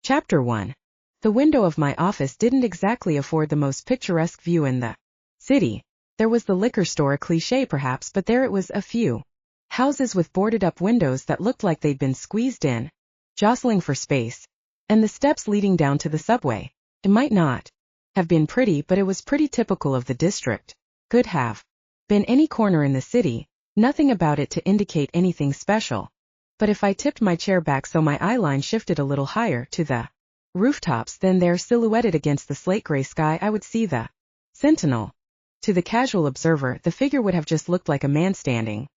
Chapter 1. The window of my office didn't exactly afford the most picturesque view in the city. There was the liquor store, a cliché perhaps, but there it was, a few houses with boarded-up windows that looked like they'd been squeezed in, jostling for space, and the steps leading down to the subway. It might not have been pretty, but it was pretty typical of the district. Could have been any corner in the city, nothing about it to indicate anything special. But if I tipped my chair back so my eye line shifted a little higher to the rooftops, then there, silhouetted against the slate-gray sky, I would see the sentinel. To the casual observer, the figure would have just looked like a man standing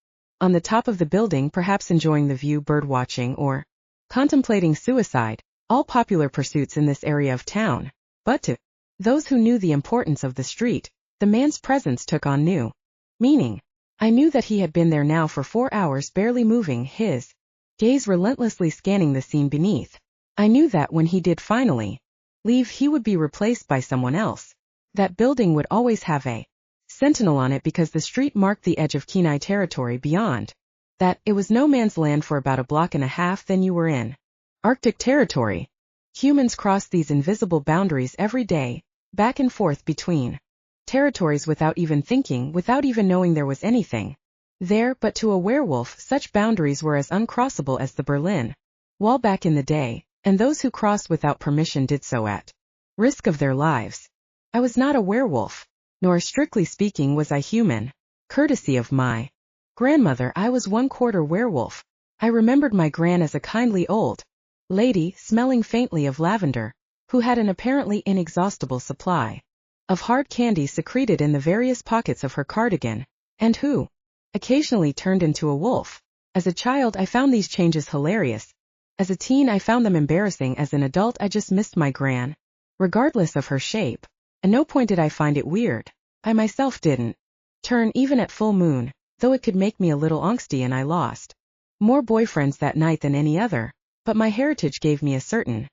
on the top of the building, perhaps enjoying the view, bird-watching, or contemplating suicide, all popular pursuits in this area of town. But to those who knew the importance of the street, the man's presence took on new meaning. I knew that he had been there now for 4 hours, barely moving, his gaze relentlessly scanning the scene beneath. I knew that when he did finally leave, he would be replaced by someone else. That building would always have a sentinel on it because the street marked the edge of Kenai territory. Beyond that, it was no man's land for about a block and a half, then you were in Arctic territory. Humans crossed these invisible boundaries every day, back and forth between territories without even thinking, without even knowing there was anything there. But to a werewolf, such boundaries were as uncrossable as the Berlin Wall back in the day, and those who crossed without permission did so at risk of their lives. I was not a werewolf, nor, strictly speaking, was I human. Courtesy of my grandmother, I was 1/4 werewolf. I remembered my gran as a kindly old lady, smelling faintly of lavender, who had an apparently inexhaustible supply of hard candy secreted in the various pockets of her cardigan, and who occasionally turned into a wolf. As a child, I found these changes hilarious. As a teen, I found them embarrassing. As an adult, I just missed my gran, regardless of her shape. At no point did I find it weird. I myself didn't turn even at full moon, though it could make me a little angsty, and I lost more boyfriends that night than any other. But my heritage gave me a certain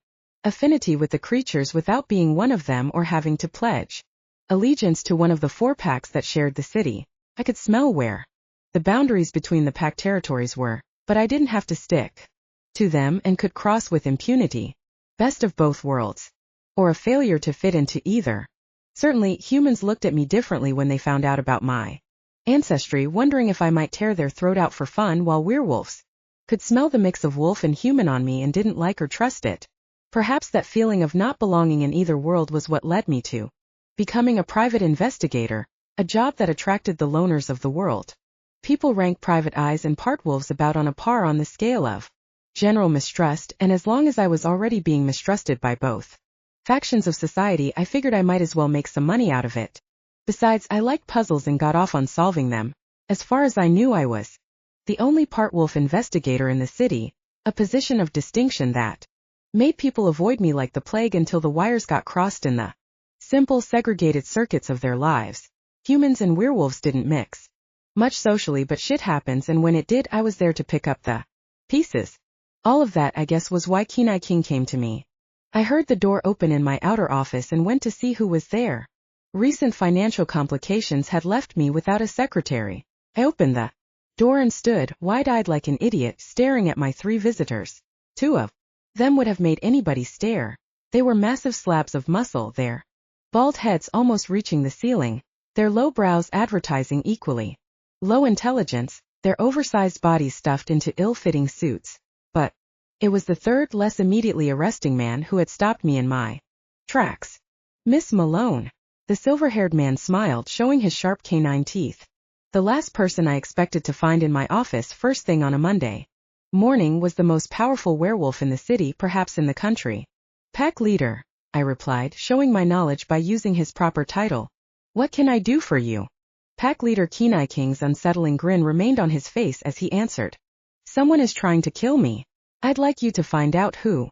affinity with the creatures without being one of them or having to pledge allegiance to one of the 4 packs that shared the city. I could smell where the boundaries between the pack territories were, but I didn't have to stick to them and could cross with impunity. Best of both worlds. Or a failure to fit into either. Certainly, humans looked at me differently when they found out about my ancestry, wondering if I might tear their throat out for fun, while werewolves could smell the mix of wolf and human on me and didn't like or trust it. Perhaps that feeling of not belonging in either world was what led me to becoming a private investigator, a job that attracted the loners of the world. People rank private eyes and part wolves about on a par on the scale of general mistrust, and as long as I was already being mistrusted by both factions of society, I figured I might as well make some money out of it. Besides, I liked puzzles and got off on solving them. As far as I knew, I was the only part wolf investigator in the city, a position of distinction that made people avoid me like the plague until the wires got crossed in the simple, segregated circuits of their lives. Humans and werewolves didn't mix much socially, but shit happens, and when it did, I was there to pick up the pieces. All of that, I guess, was why Kenai King came to me. I heard the door open in my outer office and went to see who was there. Recent financial complications had left me without a secretary. I opened the door and stood, wide-eyed like an idiot, staring at my 3 visitors. 2 of them would have made anybody stare. They were massive slabs of muscle, their bald heads almost reaching the ceiling, their low brows advertising equally low intelligence, their oversized bodies stuffed into ill-fitting suits. But it was the 3rd, less immediately arresting man who had stopped me in my tracks. Miss Malone. The silver-haired man smiled, showing his sharp canine teeth. The last person I expected to find in my office first thing on a Monday morning was the most powerful werewolf in the city, perhaps in the country. Pack leader, I replied, showing my knowledge by using his proper title. What can I do for you? Pack leader Kenai King's unsettling grin remained on his face as he answered. Someone is trying to kill me. I'd like you to find out who.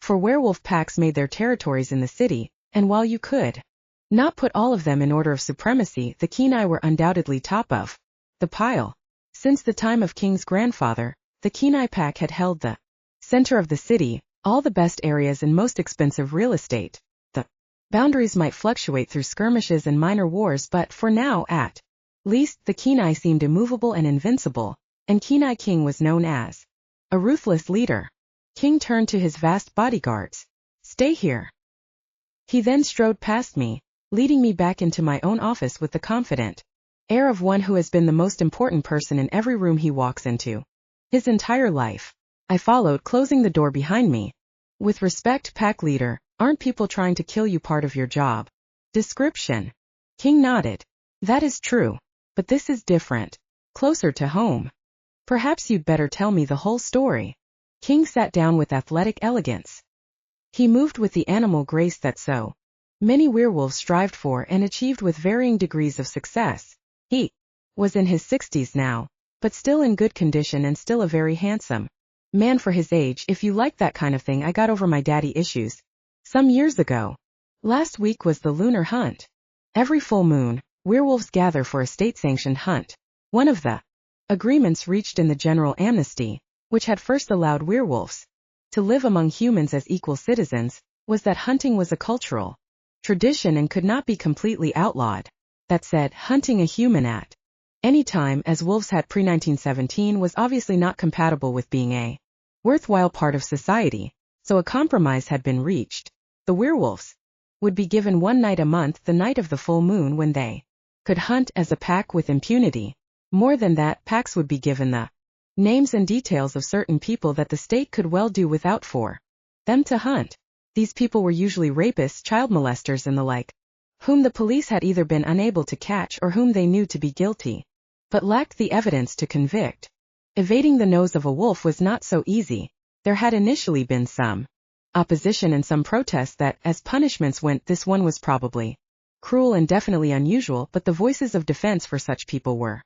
For werewolf packs made their territories in the city, and while you could not put all of them in order of supremacy, the Kenai were undoubtedly top of the pile. Since the time of King's grandfather, the Kenai pack had held the center of the city, all the best areas and most expensive real estate. The boundaries might fluctuate through skirmishes and minor wars, but for now, at least, the Kenai seemed immovable and invincible, and Kenai King was known as a ruthless leader. King turned to his vast bodyguards. Stay here. He then strode past me, leading me back into my own office with the confident air of one who has been the most important person in every room he walks into his entire life. I followed, closing the door behind me. With respect, pack leader, aren't people trying to kill you part of your job description? King nodded. That is true. But this is different. Closer to home. Perhaps you'd better tell me the whole story. King sat down with athletic elegance. He moved with the animal grace that so many werewolves strived for and achieved with varying degrees of success. He was in his 60s now, but still in good condition and still a very handsome man for his age. If you like that kind of thing, I got over my daddy issues some years ago. Last week was the lunar hunt. Every full moon, werewolves gather for a state-sanctioned hunt. One of the agreements reached in the general amnesty, which had first allowed werewolves to live among humans as equal citizens, was that hunting was a cultural tradition and could not be completely outlawed. That said, hunting a human at any time, as wolves had pre-1917, was obviously not compatible with being a worthwhile part of society, so a compromise had been reached. The werewolves would be given one night a month, the night of the full moon, when they could hunt as a pack with impunity. More than that, packs would be given the names and details of certain people that the state could well do without for them to hunt. These people were usually rapists, child molesters and the like, whom the police had either been unable to catch or whom they knew to be guilty, but lacked the evidence to convict. Evading the nose of a wolf was not so easy. There had initially been some opposition and some protests that, as punishments went, this one was probably cruel and definitely unusual, but the voices of defense for such people were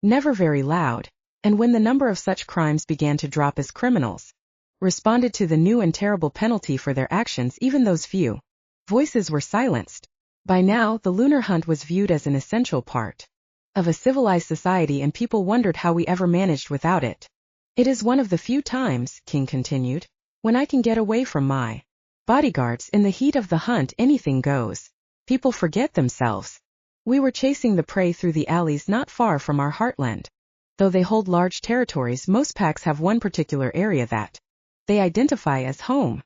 never very loud, and when the number of such crimes began to drop as criminals responded to the new and terrible penalty for their actions, even those few voices were silenced. By now, the lunar hunt was viewed as an essential part of a civilized society, and people wondered how we ever managed without it. It is one of the few times, King continued, when I can get away from my bodyguards. In the heat of the hunt, anything goes. People forget themselves. We were chasing the prey through the alleys not far from our heartland. Though they hold large territories, most packs have one particular area that they identify as home.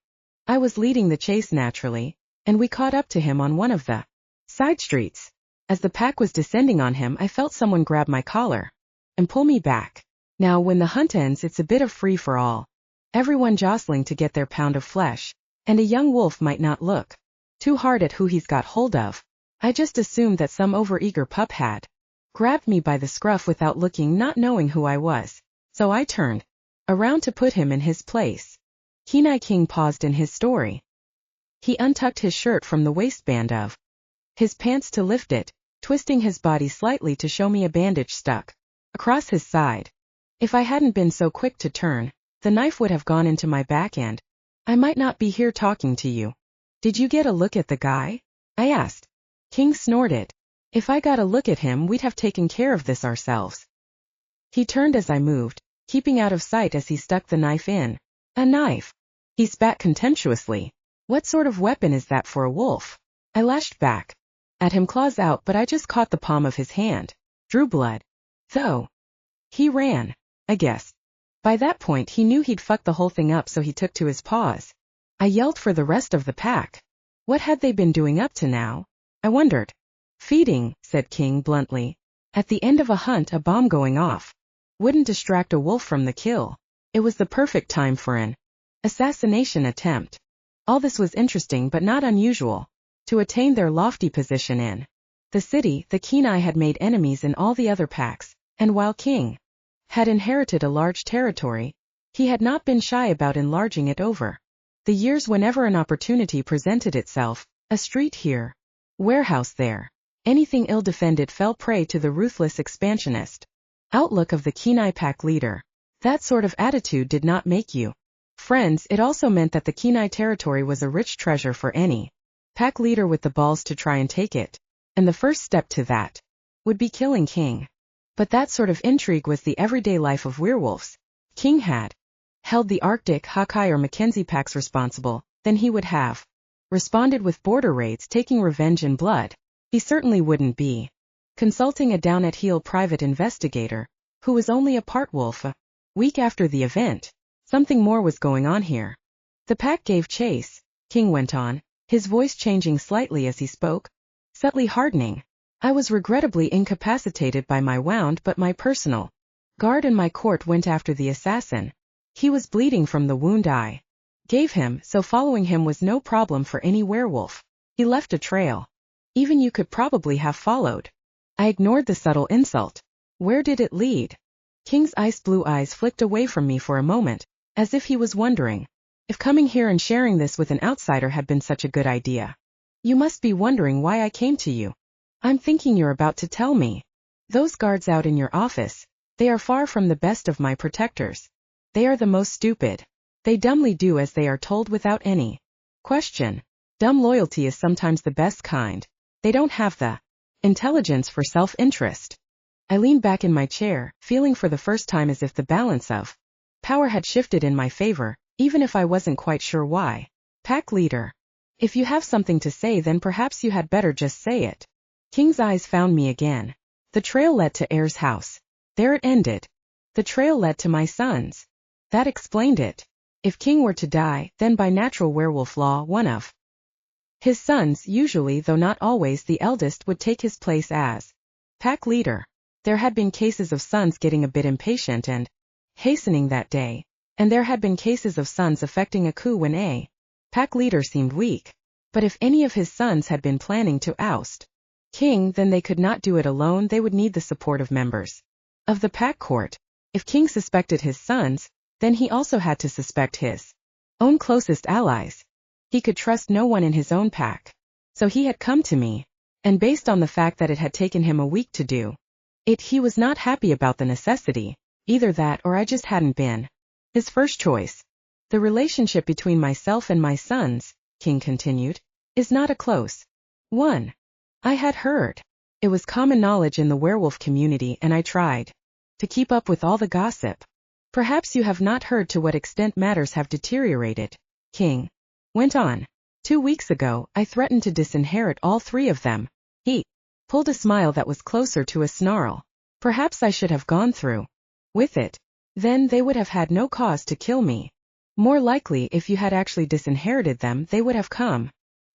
I was leading the chase naturally, and we caught up to him on one of the side streets. As the pack was descending on him, I felt someone grab my collar and pull me back. Now, when the hunt ends, it's a bit of free-for-all. Everyone jostling to get their pound of flesh, and a young wolf might not look too hard at who he's got hold of. I just assumed that some overeager pup had grabbed me by the scruff without looking, not knowing who I was. So I turned around to put him in his place. Kenai King paused in his story. He untucked his shirt from the waistband of his pants to lift it, twisting his body slightly to show me a bandage stuck across his side. If I hadn't been so quick to turn, the knife would have gone into my back and I might not be here talking to you. Did you get a look at the guy? I asked. King snorted. If I got a look at him, we'd have taken care of this ourselves. He turned as I moved, keeping out of sight as he stuck the knife in. A knife? He spat contemptuously. What sort of weapon is that for a wolf? I lashed back at him, claws out, but I just caught the palm of his hand. Drew blood. Though. He ran, I guess. By that point he knew he'd fucked the whole thing up, so he took to his paws. I yelled for the rest of the pack. What had they been doing up to now? I wondered. Feeding, said King bluntly. At the end of a hunt, a bomb going off wouldn't distract a wolf from the kill. It was the perfect time for an assassination attempt. All this was interesting but not unusual. To attain their lofty position in the city, the Kenai had made enemies in all the other packs, and while King had inherited a large territory, he had not been shy about enlarging it over the years whenever an opportunity presented itself. A street here, warehouse there. Anything ill-defended fell prey to the ruthless expansionist outlook of the Kenai pack leader. That sort of attitude did not make you friends. It also meant that the Kenai territory was a rich treasure for any pack leader with the balls to try and take it, and the first step to that would be killing King. But that sort of intrigue was the everyday life of werewolves. King had held the Arctic, Hawkeye or Mackenzie packs responsible, then he would have responded with border raids, taking revenge in blood. He certainly wouldn't be consulting a down-at-heel private investigator, who was only a part wolf. A week after the event, something more was going on here. The pack gave chase, King went on, his voice changing slightly as he spoke, subtly hardening. I was regrettably incapacitated by my wound, but my personal guard and my court went after the assassin. He was bleeding from the wound I gave him, so following him was no problem for any werewolf. He left a trail. Even you could probably have followed. I ignored the subtle insult. Where did it lead? King's ice blue eyes flicked away from me for a moment, as if he was wondering if coming here and sharing this with an outsider had been such a good idea. You must be wondering why I came to you. I'm thinking you're about to tell me. Those guards out in your office, they are far from the best of my protectors. They are the most stupid. They dumbly do as they are told without any question. Dumb loyalty is sometimes the best kind. They don't have the intelligence for self-interest. I leaned back in my chair, feeling for the first time as if the balance of power had shifted in my favor, even if I wasn't quite sure why. Pack leader. If you have something to say, then perhaps you had better just say it. King's eyes found me again. The trail led to Ayre's house. There it ended. The trail led to my son's. That explained it. If King were to die, then by natural werewolf law one of his sons, usually though not always the eldest, would take his place as pack leader. There had been cases of sons getting a bit impatient and hastening that day, and there had been cases of sons effecting a coup when a pack leader seemed weak. But if any of his sons had been planning to oust King, then they could not do it alone. They would need the support of members of the pack court. If King suspected his sons, then he also had to suspect his own closest allies. He could trust no one in his own pack. So he had come to me, and based on the fact that it had taken him a week to do it, he was not happy about the necessity. Either that or I just hadn't been his first choice. The relationship between myself and my sons, King continued, is not a close one. I had heard. It was common knowledge in the werewolf community, and I tried to keep up with all the gossip. Perhaps you have not heard to what extent matters have deteriorated, King went on. 2 weeks ago, I threatened to disinherit all 3 of them. He pulled a smile that was closer to a snarl. Perhaps I should have gone through with it. Then they would have had no cause to kill me. More likely, if you had actually disinherited them, they would have come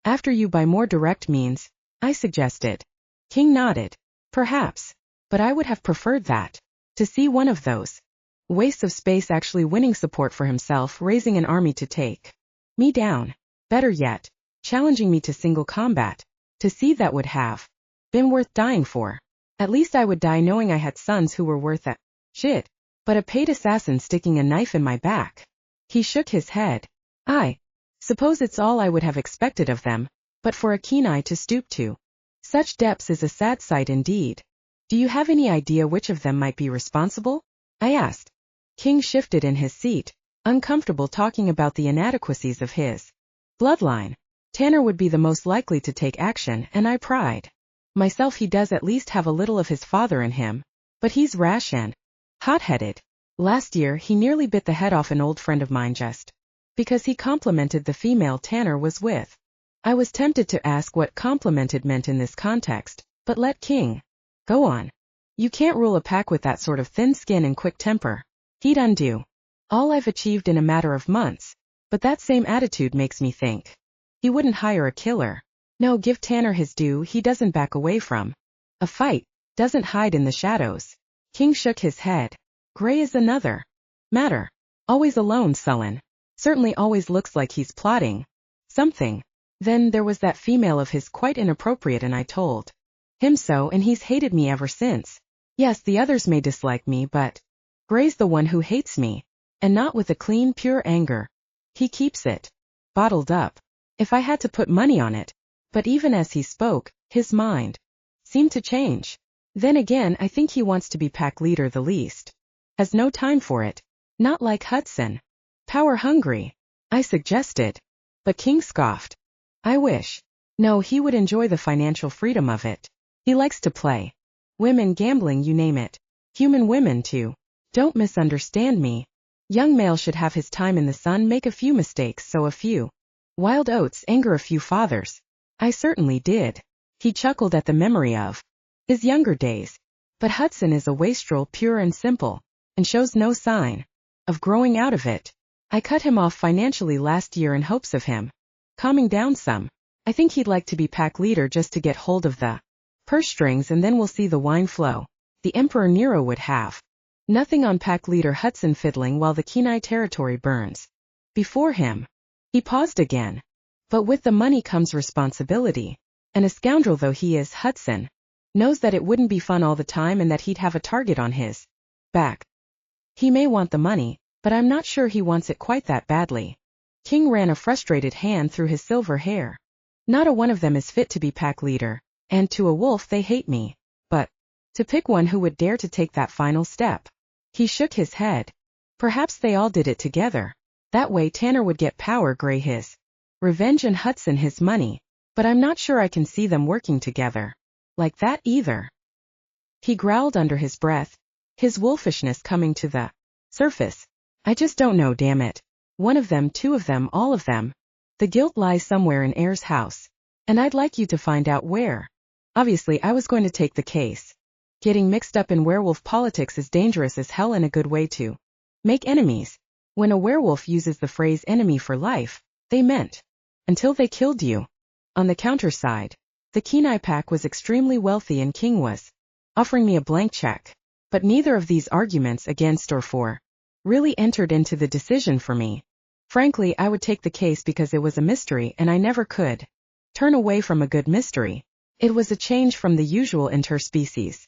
after you by more direct means, I suggested. King nodded. Perhaps. But I would have preferred that. To see one of those wastes of space actually winning support for himself, raising an army to take me down. Better yet, challenging me to single combat. To see that would have been worth dying for. At least I would die knowing I had sons who were worth a shit. But a paid assassin sticking a knife in my back. He shook his head. I suppose it's all I would have expected of them, but for a Kenai to stoop to such depths is a sad sight indeed. Do you have any idea which of them might be responsible? I asked. King shifted in his seat, uncomfortable talking about the inadequacies of his bloodline. Tanner would be the most likely to take action, and I pride myself he does at least have a little of his father in him, but he's rash and hot-headed. Last year he nearly bit the head off an old friend of mine just because he complimented the female Tanner was with. I was tempted to ask what complimented meant in this context, but let King go on. You can't rule a pack with that sort of thin skin and quick temper. He'd undo all I've achieved in a matter of months, but that same attitude makes me think he wouldn't hire a killer. No, give Tanner his due, he doesn't back away from a fight, doesn't hide in the shadows. King shook his head. Gray is another matter. Always alone, sullen. Certainly always looks like he's plotting something. Then there was that female of his, quite inappropriate, and I told him so, and he's hated me ever since. Yes, the others may dislike me, but Gray's the one who hates me, and not with a clean, pure anger. He keeps it bottled up. If I had to put money on it. But even as he spoke, his mind seemed to change. Then again, I think he wants to be pack leader the least. Has no time for it. Not like Hudson. Power hungry, I suggested. But King scoffed. I wish. No, he would enjoy the financial freedom of it. He likes to play. Women, gambling, you name it. Human women too. Don't misunderstand me. Young male should have his time in the sun, make a few mistakes, sow a few wild oats, anger a few fathers. I certainly did. He chuckled at the memory of his younger days. But Hudson is a wastrel, pure and simple, and shows no sign of growing out of it. I cut him off financially last year in hopes of him calming down some. I think he'd like to be pack leader just to get hold of the purse strings and then we'll see the wine flow. The Emperor Nero would have nothing on pack leader Hudson fiddling while the Kenai territory burns before him. He paused again. But with the money comes responsibility. And a scoundrel though he is, Hudson knows that it wouldn't be fun all the time and that he'd have a target on his back. He may want the money, but I'm not sure he wants it quite that badly. King ran a frustrated hand through his silver hair. Not a one of them is fit to be pack leader, and to a wolf they hate me. But to pick one who would dare to take that final step. He shook his head. Perhaps they all did it together. That way Tanner would get power, Gray his revenge, and Hudson his money. But I'm not sure I can see them working together like that either. He growled under his breath, his wolfishness coming to the surface. I just don't know, damn it. One of them, two of them, all of them. The guilt lies somewhere in Ayer's house. And I'd like you to find out where. Obviously I was going to take the case. Getting mixed up in werewolf politics is dangerous as hell and a good way to make enemies. When a werewolf uses the phrase enemy for life, they meant until they killed you. On the counter side, the Kenai pack was extremely wealthy and King was offering me a blank check. But neither of these arguments against or for really entered into the decision for me. Frankly, I would take the case because it was a mystery and I never could turn away from a good mystery. It was a change from the usual interspecies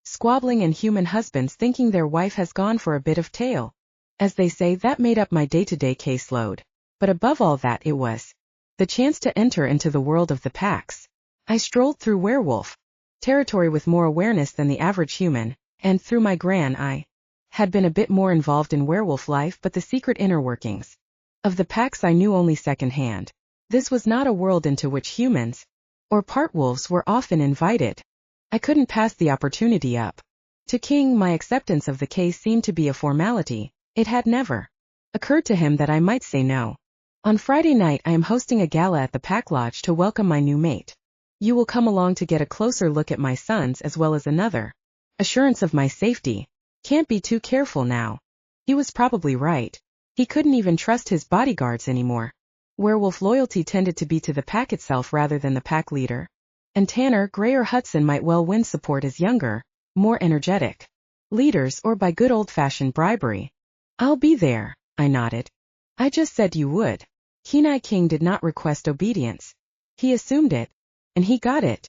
squabbling and human husbands thinking their wife has gone for a bit of tail. As they say, that made up my day-to-day caseload. But above all that, it was the chance to enter into the world of the packs. I strolled through werewolf territory with more awareness than the average human, and through my gran I had been a bit more involved in werewolf life, but the secret inner workings of the packs I knew only secondhand. This was not a world into which humans, or part wolves, were often invited. I couldn't pass the opportunity up. To King, my acceptance of the case seemed to be a formality. It had never occurred to him that I might say no. On Friday night I am hosting a gala at the Pack Lodge to welcome my new mate. You will come along to get a closer look at my sons as well as another assurance of my safety. Can't be too careful now. He was probably right. He couldn't even trust his bodyguards anymore. Werewolf loyalty tended to be to the pack itself rather than the pack leader. And Tanner, Gray, or Hudson might well win support as younger, more energetic leaders, or by good old-fashioned bribery. I'll be there, I nodded. I just said you would. Kenai King did not request obedience. He assumed it, and he got it.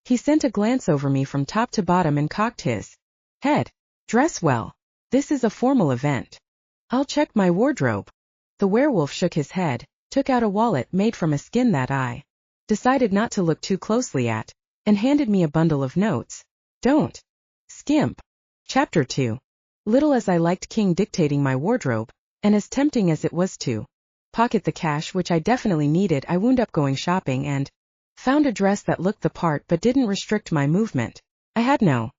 He sent a glance over me from top to bottom and cocked his head. Dress well. This is a formal event. I'll check my wardrobe. The werewolf shook his head, took out a wallet made from a skin that I decided not to look too closely at, and handed me a bundle of notes. Don't skimp. Chapter 2. Little as I liked King dictating my wardrobe, and as tempting as it was to pocket the cash which I definitely needed, I wound up going shopping and found a dress that looked the part but didn't restrict my movement. I had no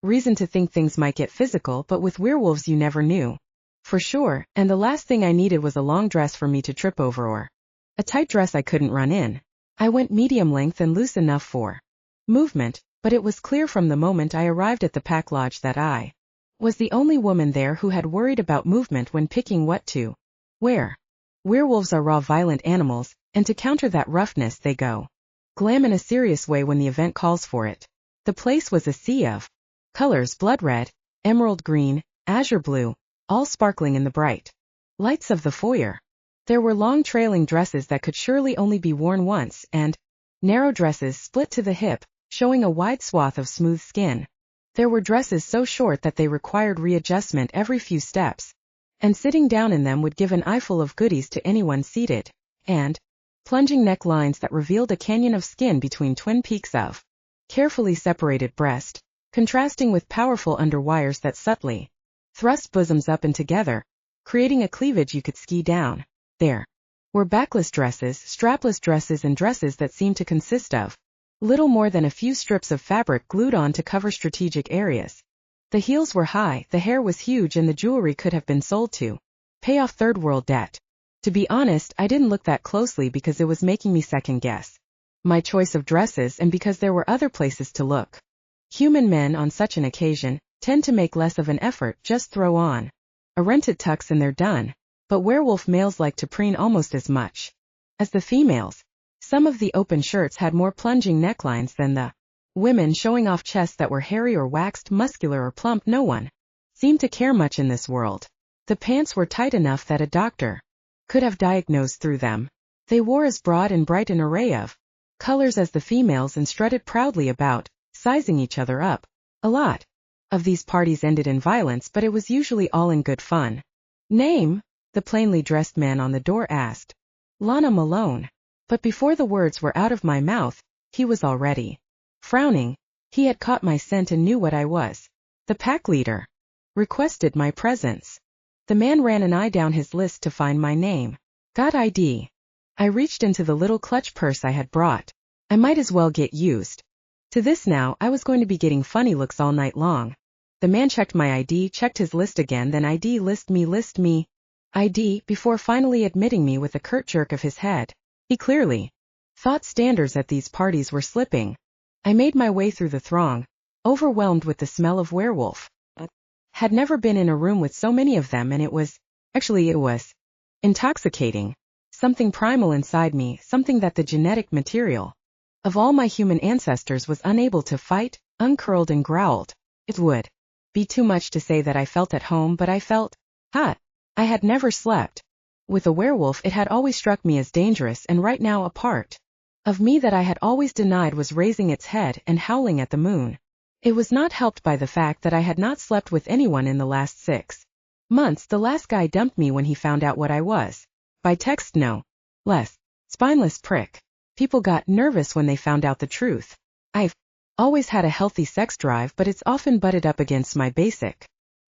reason to think things might get physical, but with werewolves you never knew for sure, and the last thing I needed was a long dress for me to trip over or a tight dress I couldn't run in. I went medium length and loose enough for movement, but it was clear from the moment I arrived at the Pack Lodge that I was the only woman there who had worried about movement when picking what to wear. Werewolves are raw, violent animals, and to counter that roughness they go glam in a serious way when the event calls for it. The place was a sea of colors: blood red, emerald green, azure blue, all sparkling in the bright lights of the foyer. There were long trailing dresses that could surely only be worn once, and narrow dresses split to the hip, showing a wide swath of smooth skin. There were dresses so short that they required readjustment every few steps, and sitting down in them would give an eyeful of goodies to anyone seated, and plunging necklines that revealed a canyon of skin between twin peaks of carefully separated breast, contrasting with powerful underwires that subtly thrust bosoms up and together, creating a cleavage you could ski down. There were backless dresses, strapless dresses, and dresses that seemed to consist of little more than a few strips of fabric glued on to cover strategic areas. The heels were high, the hair was huge, and the jewelry could have been sold to pay off third world debt. To be honest, I didn't look that closely because it was making me second guess my choice of dresses, and because there were other places to look. Human men on such an occasion tend to make less of an effort, just throw on a rented tux and they're done. But werewolf males like to preen almost as much. as the females. Some of the open shirts had more plunging necklines than the women, showing off chests that were hairy or waxed, muscular or plump. No one seemed to care much in this world. The pants were tight enough that a doctor could have diagnosed through them. They wore as broad and bright an array of colors as the females and strutted proudly about, sizing each other up. A lot of these parties ended in violence, but it was usually all in good fun. Name? The plainly dressed man on the door asked. Lana Malone. But before the words were out of my mouth, he was already frowning. He had caught my scent and knew what I was. The pack leader requested my presence. The man ran an eye down his list to find my name. Got ID. I reached into the little clutch purse I had brought. I might as well get used to this now. I was going to be getting funny looks all night long. The man checked my ID, checked his list again, then ID, list me, ID, before finally admitting me with a curt jerk of his head. He clearly thought standards at these parties were slipping. I made my way through the throng, overwhelmed with the smell of werewolf. Had never been in a room with so many of them, and it was intoxicating. Something primal inside me, something that the genetic material of all my human ancestors was unable to fight, uncurled and growled. It would be too much to say that I felt at home, but I felt hot. I had never slept with a werewolf. It had always struck me as dangerous, and right now a part of me that I had always denied was raising its head and howling at the moon. It was not helped by the fact that I had not slept with anyone in the last 6 months. The last guy dumped me when he found out what I was. By text, no less. Spineless prick. People got nervous when they found out the truth. I've always had a healthy sex drive, but it's often butted up against my basic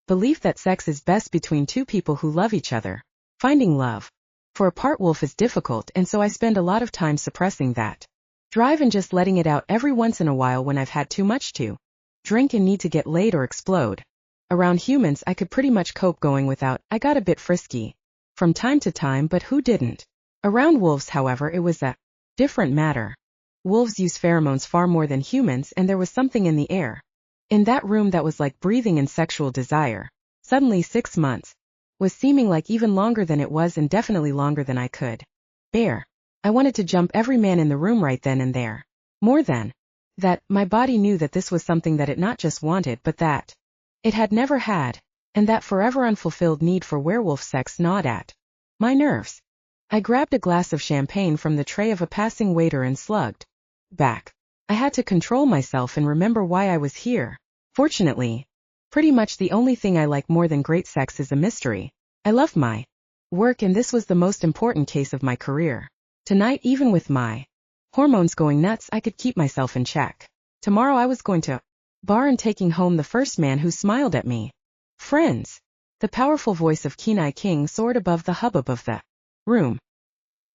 belief that sex is best between two people who love each other. Finding love for a part wolf is difficult, and so I spend a lot of time suppressing that drive and just letting it out every once in a while when I've had too much to drink and need to get laid or explode. Around humans I could pretty much cope going without. I got a bit frisky from time to time, but who didn't? Around wolves, however, it was a different matter. Wolves use pheromones far more than humans, and there was something in the air in that room that was like breathing in sexual desire. Suddenly 6 months was seeming like even longer than it was, and definitely longer than I could bear. I wanted to jump every man in the room right then and there. More than that, my body knew that this was something that it not just wanted, but that it had never had, and that forever unfulfilled need for werewolf sex gnawed at my nerves. I grabbed a glass of champagne from the tray of a passing waiter and slugged back. I had to control myself and remember why I was here. Fortunately, pretty much the only thing I like more than great sex is a mystery. I love my work, and this was the most important case of my career. Tonight, even with my hormones going nuts, I could keep myself in check. Tomorrow I was going to bar and taking home the first man who smiled at me. Friends. The powerful voice of Kenai King soared above the hubbub of the room.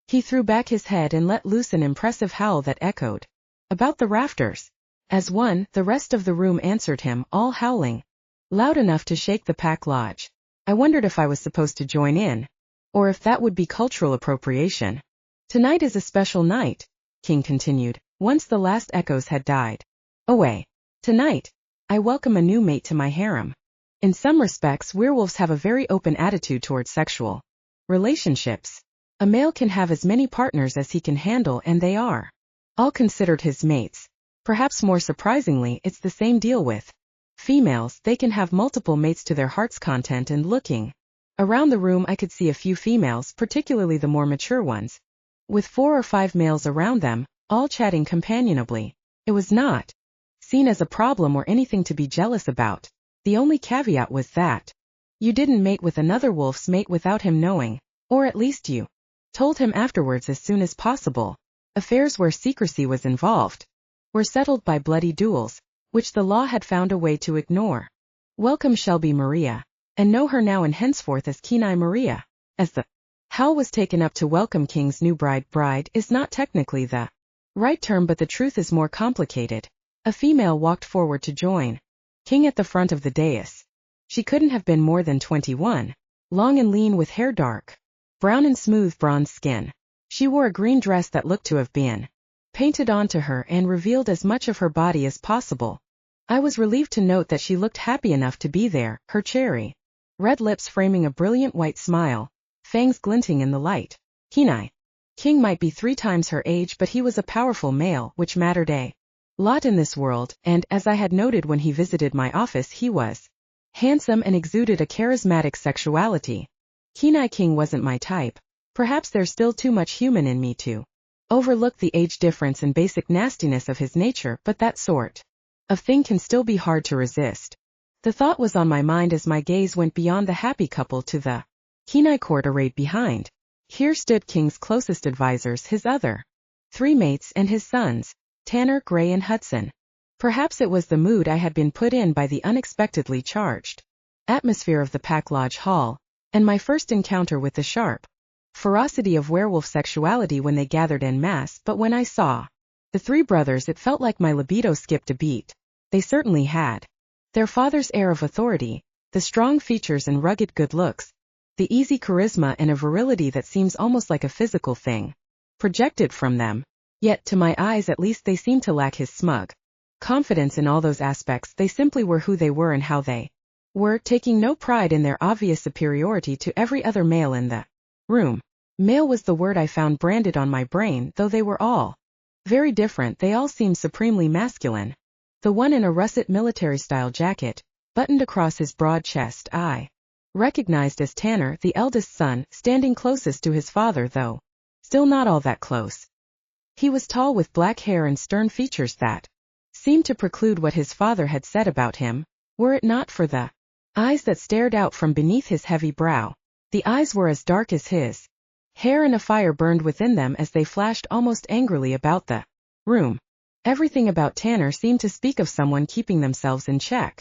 He threw back his head and let loose an impressive howl that echoed about the rafters. As one, the rest of the room answered him, all howling loud enough to shake the pack lodge. I wondered if I was supposed to join in, or if that would be cultural appropriation. Tonight is a special night, King continued, once the last echoes had died away. Tonight, I welcome a new mate to my harem. In some respects, werewolves have a very open attitude towards sexual relationships. A male can have as many partners as he can handle, and they are all considered his mates. Perhaps more surprisingly, it's the same deal with females. They can have multiple mates to their heart's content, and looking around the room I could see a few females, particularly the more mature ones, with 4 or 5 males around them, all chatting companionably. It was not seen as a problem or anything to be jealous about. The only caveat was that you didn't mate with another wolf's mate without him knowing, or at least you told him afterwards as soon as possible. Affairs where secrecy was involved were settled by bloody duels, which the law had found a way to ignore. Welcome Shelby Maria, and know her now and henceforth as Kenai Maria. As the howl was taken up to welcome King's new bride. Bride is not technically the right term, but the truth is more complicated. A female walked forward to join King at the front of the dais. She couldn't have been more than 21, long and lean with hair dark brown and smooth bronze skin. She wore a green dress that looked to have been painted onto her and revealed as much of her body as possible. I was relieved to note that she looked happy enough to be there, her cherry red lips framing a brilliant white smile, fangs glinting in the light. Kenai King might be 3 times her age, but he was a powerful male, which mattered a lot in this world, and, as I had noted when he visited my office, he was handsome and exuded a charismatic sexuality. Kenai King wasn't my type. Perhaps there's still too much human in me to overlook the age difference and basic nastiness of his nature, but that sort of thing can still be hard to resist. The thought was on my mind as my gaze went beyond the happy couple to the Kenai court arrayed behind. Here stood King's closest advisors, his other 3 mates, and his sons, Tanner, Gray, and Hudson. Perhaps it was the mood I had been put in by the unexpectedly charged atmosphere of the Pack Lodge Hall, and my first encounter with the sharp ferocity of werewolf sexuality when they gathered en masse, but when I saw the 3 brothers it felt like my libido skipped a beat. They certainly had their father's air of authority, the strong features and rugged good looks, the easy charisma and a virility that seems almost like a physical thing projected from them. Yet, to my eyes at least, they seemed to lack his smug confidence in all those aspects. They simply were who they were and how they were, taking no pride in their obvious superiority to every other male in the room. Male was the word I found branded on my brain, though they were all very different. They all seemed supremely masculine. The one in a russet military-style jacket, buttoned across his broad chest, I recognized as Tanner, the eldest son, standing closest to his father, though still not all that close. He was tall with black hair and stern features that seemed to preclude what his father had said about him, were it not for the eyes that stared out from beneath his heavy brow. The eyes were as dark as his hair, and a fire burned within them as they flashed almost angrily about the room. Everything about Tanner seemed to speak of someone keeping themselves in check.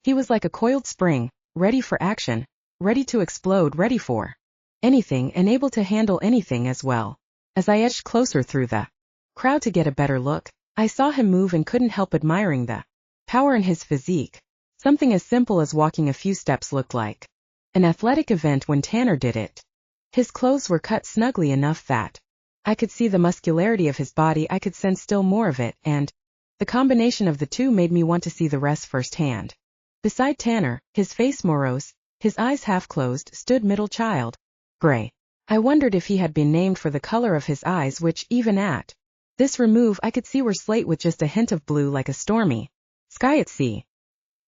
He was like a coiled spring, ready for action, ready to explode, ready for anything, and able to handle anything as well. As I edged closer through the crowd to get a better look, I saw him move and couldn't help admiring the power in his physique. Something as simple as walking a few steps looked like an athletic event when Tanner did it. His clothes were cut snugly enough that I could see the muscularity of his body. I could sense still more of it, and the combination of the two made me want to see the rest firsthand. Beside Tanner, his face morose, his eyes half closed, stood middle child, Gray. I wondered if he had been named for the color of his eyes, which, even at this remove, I could see were slate with just a hint of blue, like a stormy sky at sea.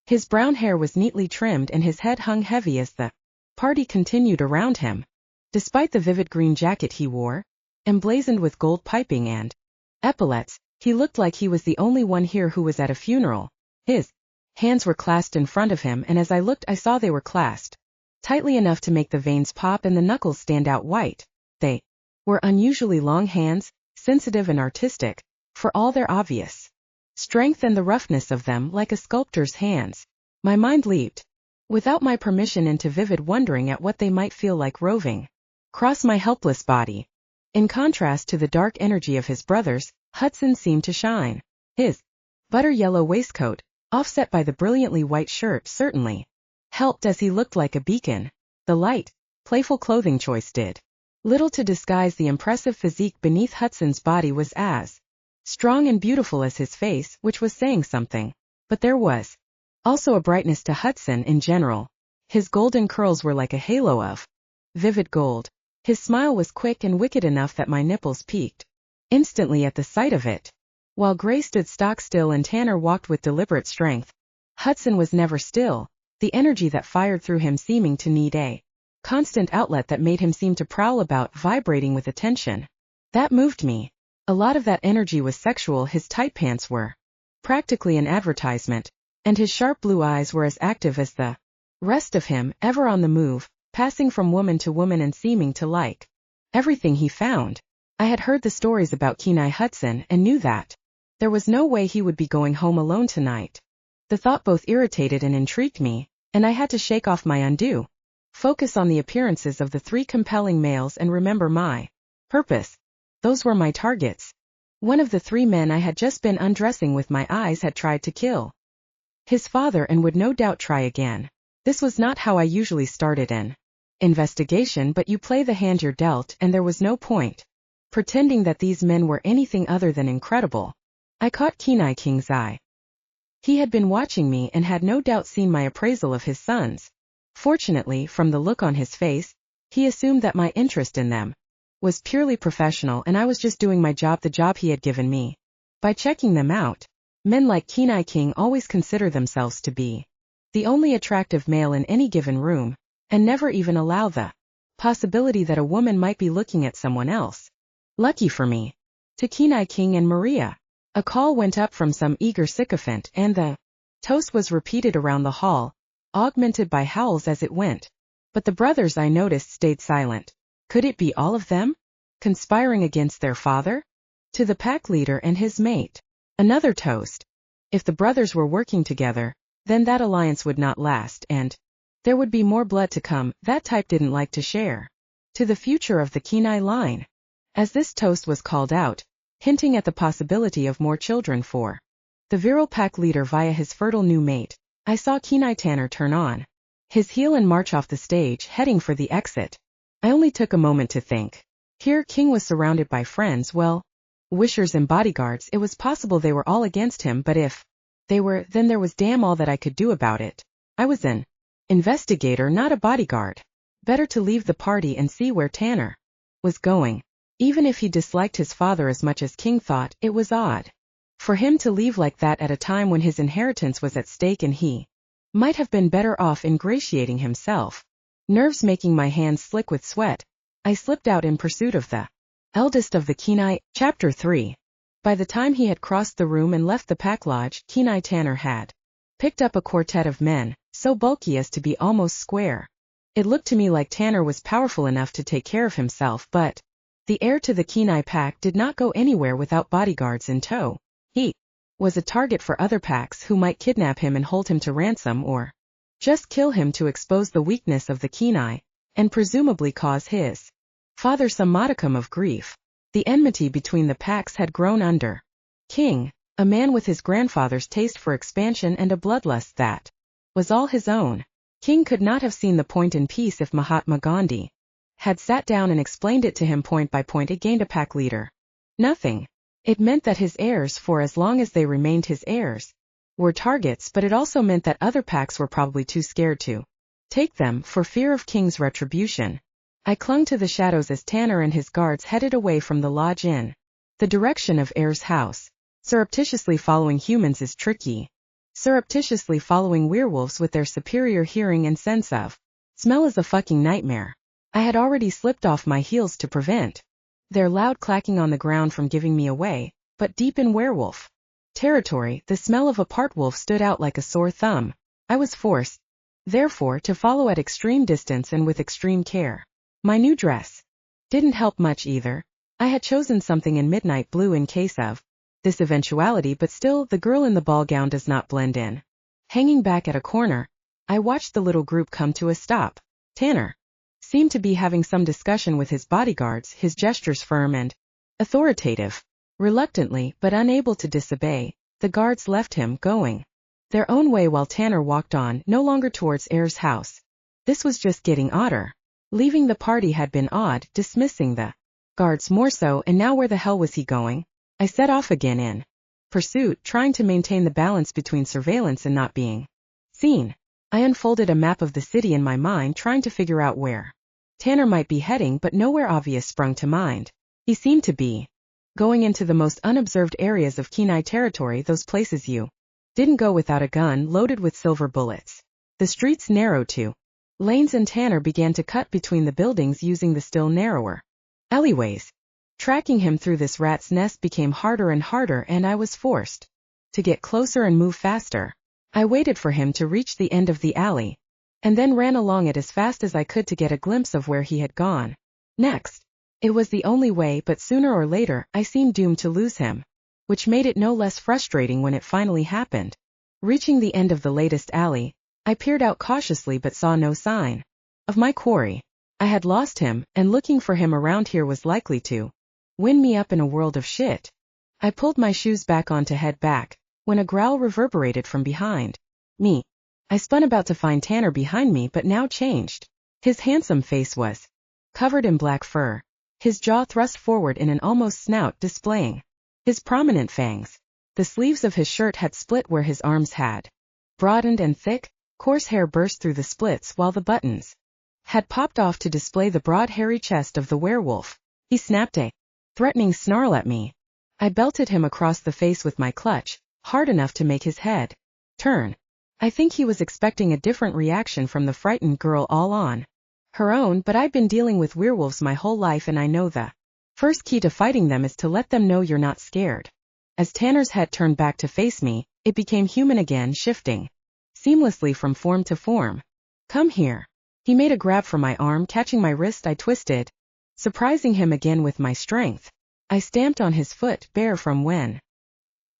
His brown hair was neatly trimmed and his head hung heavy as the party continued around him. Despite the vivid green jacket he wore, emblazoned with gold piping and epaulets, he looked like he was the only one here who was at a funeral. His hands were clasped in front of him, and as I looked I saw they were clasped tightly enough to make the veins pop and the knuckles stand out white. They were unusually long hands, sensitive and artistic, for all their obvious strength and the roughness of them, like a sculptor's hands. My mind leaped, without my permission, into vivid wondering at what they might feel like roving across my helpless body. In contrast to the dark energy of his brothers, Hudson seemed to shine. His butter-yellow waistcoat, offset by the brilliantly white shirt, certainly helped, as he looked like a beacon. The light, playful clothing choice did little to disguise the impressive physique beneath. Hudson's body was as strong and beautiful as his face, which was saying something. But there was also a brightness to Hudson in general. His golden curls were like a halo of vivid gold. His smile was quick and wicked enough that my nipples peaked instantly at the sight of it. While Gray stood stock still and Tanner walked with deliberate strength, Hudson was never still, the energy that fired through him seeming to need a constant outlet that made him seem to prowl about, vibrating with attention. That moved me. A lot of that energy was sexual. His tight pants were practically an advertisement, and his sharp blue eyes were as active as the rest of him, ever on the move, passing from woman to woman and seeming to like everything he found. I had heard the stories about Kenai Hudson and knew that there was no way he would be going home alone tonight. The thought both irritated and intrigued me, and I had to shake off my undue focus on the appearances of the 3 compelling males and remember my purpose. Those were my targets. One of the 3 men I had just been undressing with my eyes had tried to kill his father and would no doubt try again. This was not how I usually started an investigation, but you play the hand you're dealt, and there was no point pretending that these men were anything other than incredible. I caught Kenai King's eye. He had been watching me and had no doubt seen my appraisal of his sons. Fortunately, from the look on his face, he assumed that my interest in them was purely professional and I was just doing my job, the job he had given me. By checking them out, men like Kenai King always consider themselves to be the only attractive male in any given room, and never even allow the possibility that a woman might be looking at someone else. Lucky for me. To Kenai King and Maria, a call went up from some eager sycophant and the toast was repeated around the hall, augmented by howls as it went. But the brothers, I noticed, stayed silent. Could it be all of them? Conspiring against their father? To the pack leader and his mate. Another toast. If the brothers were working together, then that alliance would not last and there would be more blood to come. That type didn't like to share. To the future of the Kenai line. As this toast was called out, hinting at the possibility of more children for the virile pack leader via his fertile new mate, I saw Kenai Tanner turn on his heel and march off the stage, heading for the exit. I only took a moment to think. Here King was surrounded by friends, well, wishers and bodyguards. It was possible they were all against him, but if they were, then there was damn all that I could do about it. I was an investigator, not a bodyguard. Better to leave the party and see where Tanner was going. Even if he disliked his father as much as King thought, it was odd for him to leave like that at a time when his inheritance was at stake and he might have been better off ingratiating himself. Nerves making my hands slick with sweat, I slipped out in pursuit of the eldest of the Kenai. Chapter 3. By the time he had crossed the room and left the pack lodge, Kenai Tanner had picked up a quartet of men, so bulky as to be almost square. It looked to me like Tanner was powerful enough to take care of himself, but the heir to the Kenai pack did not go anywhere without bodyguards in tow. He was a target for other packs who might kidnap him and hold him to ransom or just kill him to expose the weakness of the Kenai, and presumably cause his father some modicum of grief. The enmity between the packs had grown under King, a man with his grandfather's taste for expansion and a bloodlust that was all his own. King could not have seen the point in peace if Mahatma Gandhi had sat down and explained it to him point by point. It gained a pack leader nothing. It meant that his heirs, for as long as they remained his heirs, were targets, but it also meant that other packs were probably too scared to take them for fear of King's retribution. I clung to the shadows as Tanner and his guards headed away from the lodge in the direction of Heir's house. Surreptitiously following humans is tricky. Surreptitiously following werewolves with their superior hearing and sense of smell is a fucking nightmare. I had already slipped off my heels to prevent their loud clacking on the ground from giving me away, but deep in werewolf territory, the smell of a part wolf stood out like a sore thumb. I was forced, therefore, to follow at extreme distance and with extreme care. My new dress didn't help much either. I had chosen something in midnight blue in case of this eventuality, but still, the girl in the ball gown does not blend in. Hanging back at a corner, I watched the little group come to a stop. Tanner seemed to be having some discussion with his bodyguards, his gestures firm and authoritative. Reluctantly, but unable to disobey, the guards left him, going their own way while Tanner walked on, no longer towards Heir's house. This was just getting odder. Leaving the party had been odd, dismissing the guards more so, and now where the hell was he going? I set off again in pursuit, trying to maintain the balance between surveillance and not being seen. I unfolded a map of the city in my mind, trying to figure out where Tanner might be heading, but nowhere obvious sprung to mind. He seemed to be going into the most unobserved areas of Kenai territory, those places you didn't go without a gun loaded with silver bullets. The streets narrowed to lanes and Tanner began to cut between the buildings using the still narrower alleyways. Tracking him through this rat's nest became harder and harder, and I was forced to get closer and move faster. I waited for him to reach the end of the alley, and then ran along it as fast as I could to get a glimpse of where he had gone next. It was the only way, but sooner or later, I seemed doomed to lose him, which made it no less frustrating when it finally happened. Reaching the end of the latest alley, I peered out cautiously but saw no sign of my quarry. I had lost him, and looking for him around here was likely to wind me up in a world of shit. I pulled my shoes back on to head back, when a growl reverberated from behind me. I spun about to find Tanner behind me, but now changed. His handsome face was covered in black fur, his jaw thrust forward in an almost snout displaying his prominent fangs. The sleeves of his shirt had split where his arms had broadened, and thick, coarse hair burst through the splits while the buttons had popped off to display the broad hairy chest of the werewolf. He snapped a threatening snarl at me. I belted him across the face with my clutch, hard enough to make his head turn. I think he was expecting a different reaction from the frightened girl all on her own, but I've been dealing with werewolves my whole life and I know the first key to fighting them is to let them know you're not scared. As Tanner's head turned back to face me, it became human again, shifting seamlessly from form to form. Come here. He made a grab for my arm, catching my wrist. I twisted, surprising him again with my strength. I stamped on his foot, bare from when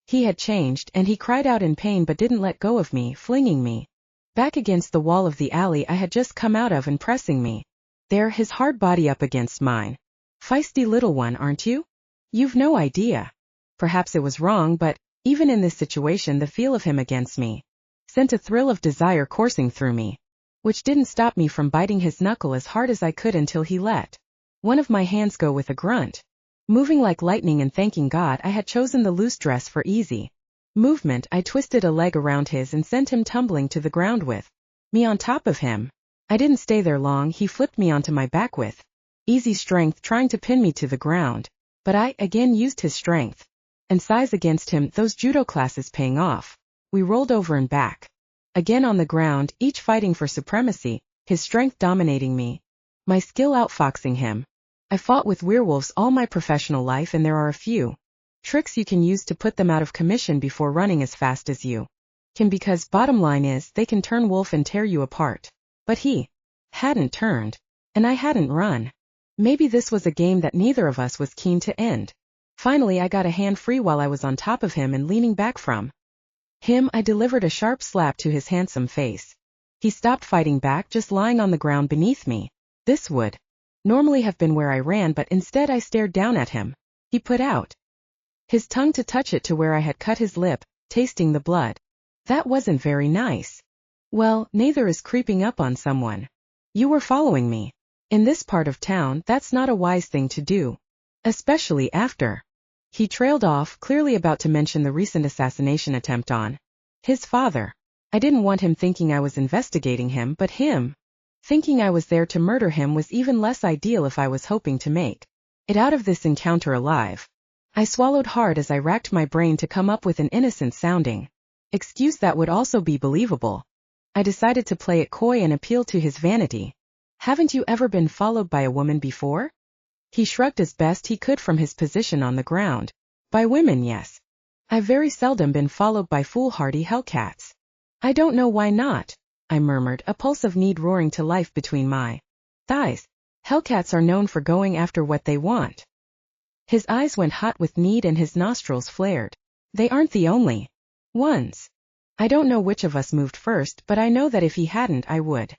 he had changed, and he cried out in pain but didn't let go of me, flinging me back against the wall of the alley I had just come out of and pressing me there, his hard body up against mine. Feisty little one, aren't you? You've no idea. Perhaps it was wrong, but even in this situation the feel of him against me sent a thrill of desire coursing through me, which didn't stop me from biting his knuckle as hard as I could until he let one of my hands go with a grunt, moving like lightning and thanking God I had chosen the loose dress for easy movement. I twisted a leg around his and sent him tumbling to the ground with me on top of him. I didn't stay there long. He flipped me onto my back with easy strength, trying to pin me to the ground, but I again used his strength and size against him, those judo classes paying off. We rolled over and back again on the ground, each fighting for supremacy, his strength dominating me, my skill outfoxing him. I fought with werewolves all my professional life, and there are a few tricks you can use to put them out of commission before running as fast as you can, because bottom line is they can turn wolf and tear you apart. But he hadn't turned, and I hadn't run. Maybe this was a game that neither of us was keen to end. Finally I got a hand free while I was on top of him and leaning back from him. I delivered a sharp slap to his handsome face. He stopped fighting back, just lying on the ground beneath me. This would normally have been where I ran, but instead I stared down at him. He put out his tongue to touch it to where I had cut his lip, tasting the blood. That wasn't very nice. Well, neither is creeping up on someone you were following me. In this part of town, that's not a wise thing to do. Especially after. He trailed off, clearly about to mention the recent assassination attempt on his father. I didn't want him thinking I was investigating him, but him thinking I was there to murder him was even less ideal if I was hoping to make it out of this encounter alive. I swallowed hard as I racked my brain to come up with an innocent-sounding excuse that would also be believable. I decided to play it coy and appeal to his vanity. Haven't you ever been followed by a woman before? He shrugged as best he could from his position on the ground. By women, yes. I've very seldom been followed by foolhardy hellcats. I don't know why not, I murmured, a pulse of need roaring to life between my thighs. Hellcats are known for going after what they want. His eyes went hot with need and his nostrils flared. They aren't the only ones. I don't know which of us moved first, but I know that if he hadn't I would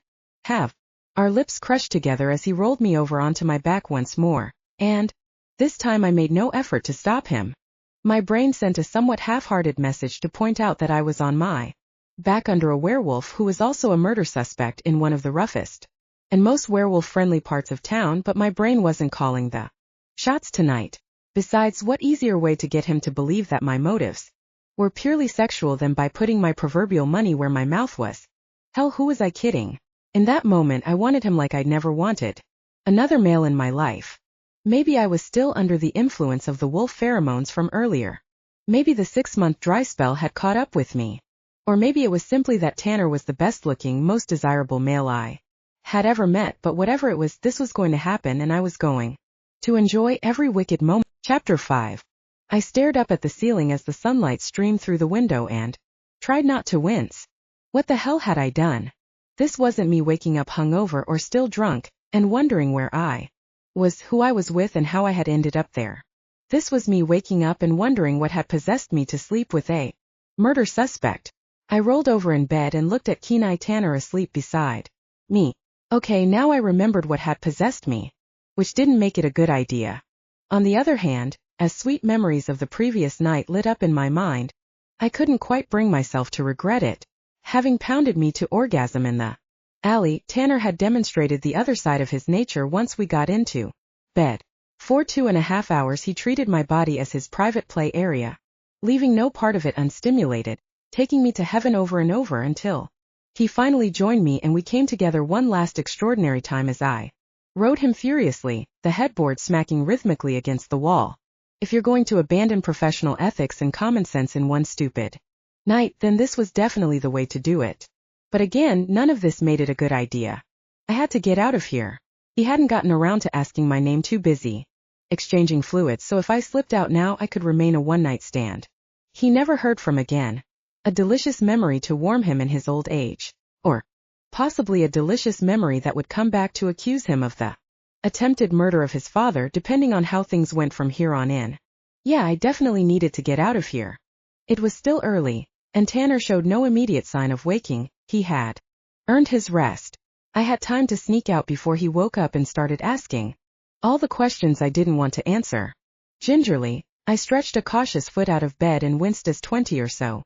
have. Our lips crushed together as he rolled me over onto my back once more, and this time I made no effort to stop him. My brain sent a somewhat half-hearted message to point out that I was on my back under a werewolf who was also a murder suspect in one of the roughest and most werewolf-friendly parts of town, but my brain wasn't calling the shots tonight. Besides, what easier way to get him to believe that my motives were purely sexual than by putting my proverbial money where my mouth was? Hell, who was I kidding? In that moment I wanted him like I'd never wanted another male in my life. Maybe I was still under the influence of the wolf pheromones from earlier. Maybe the 6-month dry spell had caught up with me. Or maybe it was simply that Tanner was the best-looking, most desirable male I had ever met, but whatever it was, this was going to happen and I was going to enjoy every wicked moment. Chapter 5. I stared up at the ceiling as the sunlight streamed through the window and tried not to wince. What the hell had I done? This wasn't me waking up hungover or still drunk and wondering where I was, who I was with, and how I had ended up there. This was me waking up and wondering what had possessed me to sleep with a murder suspect. I rolled over in bed and looked at Kenai Tanner asleep beside me. Okay, now I remembered what had possessed me, which didn't make it a good idea. On the other hand, as sweet memories of the previous night lit up in my mind, I couldn't quite bring myself to regret it. Having pounded me to orgasm in the alley, Tanner had demonstrated the other side of his nature once we got into bed. For 2.5 hours he treated my body as his private play area, leaving no part of it unstimulated, taking me to heaven over and over until he finally joined me and we came together one last extraordinary time as I Rode him furiously, the headboard smacking rhythmically against the wall. If you're going to abandon professional ethics and common sense in one stupid night, then this was definitely the way to do it. But again, none of this made it a good idea. I had to get out of here. He hadn't gotten around to asking my name, too busy exchanging fluids, so if I slipped out now I could remain a one-night stand. He never heard from again. A delicious memory to warm him in his old age. Or possibly a delicious memory that would come back to accuse him of the attempted murder of his father, depending on how things went from here on in. Yeah, I definitely needed to get out of here. It was still early, and Tanner showed no immediate sign of waking. He had earned his rest. I had time to sneak out before he woke up and started asking all the questions I didn't want to answer. Gingerly, I stretched a cautious foot out of bed and winced as 20 or so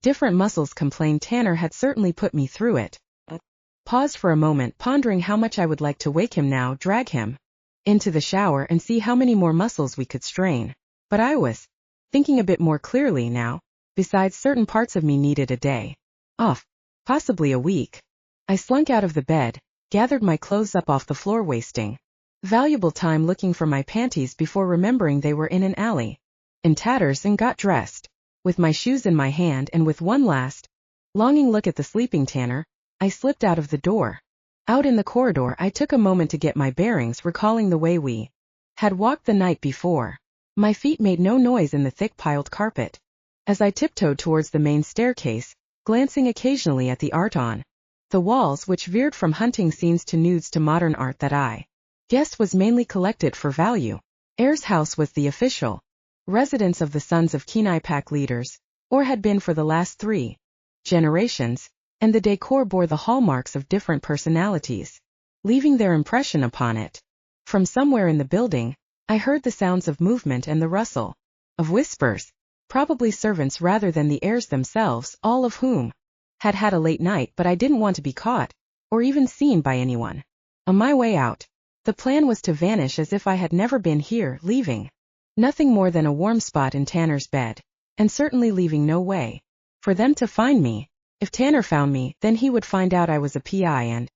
different muscles complained Tanner had certainly put me through it. Paused for a moment, pondering how much I would like to wake him now, drag him into the shower and see how many more muscles we could strain. But I was thinking a bit more clearly now. Besides, certain parts of me needed a day off, possibly a week. I slunk out of the bed, gathered my clothes up off the floor, wasting valuable time looking for my panties before remembering they were in an alley in tatters, and got dressed. With my shoes in my hand and with one last longing look at the sleeping Tanner, I slipped out of the door. Out in the corridor, I took a moment to get my bearings, recalling the way we had walked the night before. My feet made no noise in the thick piled carpet. As I tiptoed towards the main staircase, glancing occasionally at the art on the walls, which veered from hunting scenes to nudes to modern art that I guessed was mainly collected for value. Ayers' house was the official residence of the sons of Kenai pack leaders, or had been for the last 3 generations, and the decor bore the hallmarks of different personalities, leaving their impression upon it. From somewhere in the building, I heard the sounds of movement and the rustle of whispers, probably servants rather than the heirs themselves, all of whom had had a late night, but I didn't want to be caught, or even seen by anyone. On my way out, the plan was to vanish as if I had never been here, leaving nothing more than a warm spot in Tanner's bed, and certainly leaving no way for them to find me. If Tanner found me, then he would find out I was a PI, and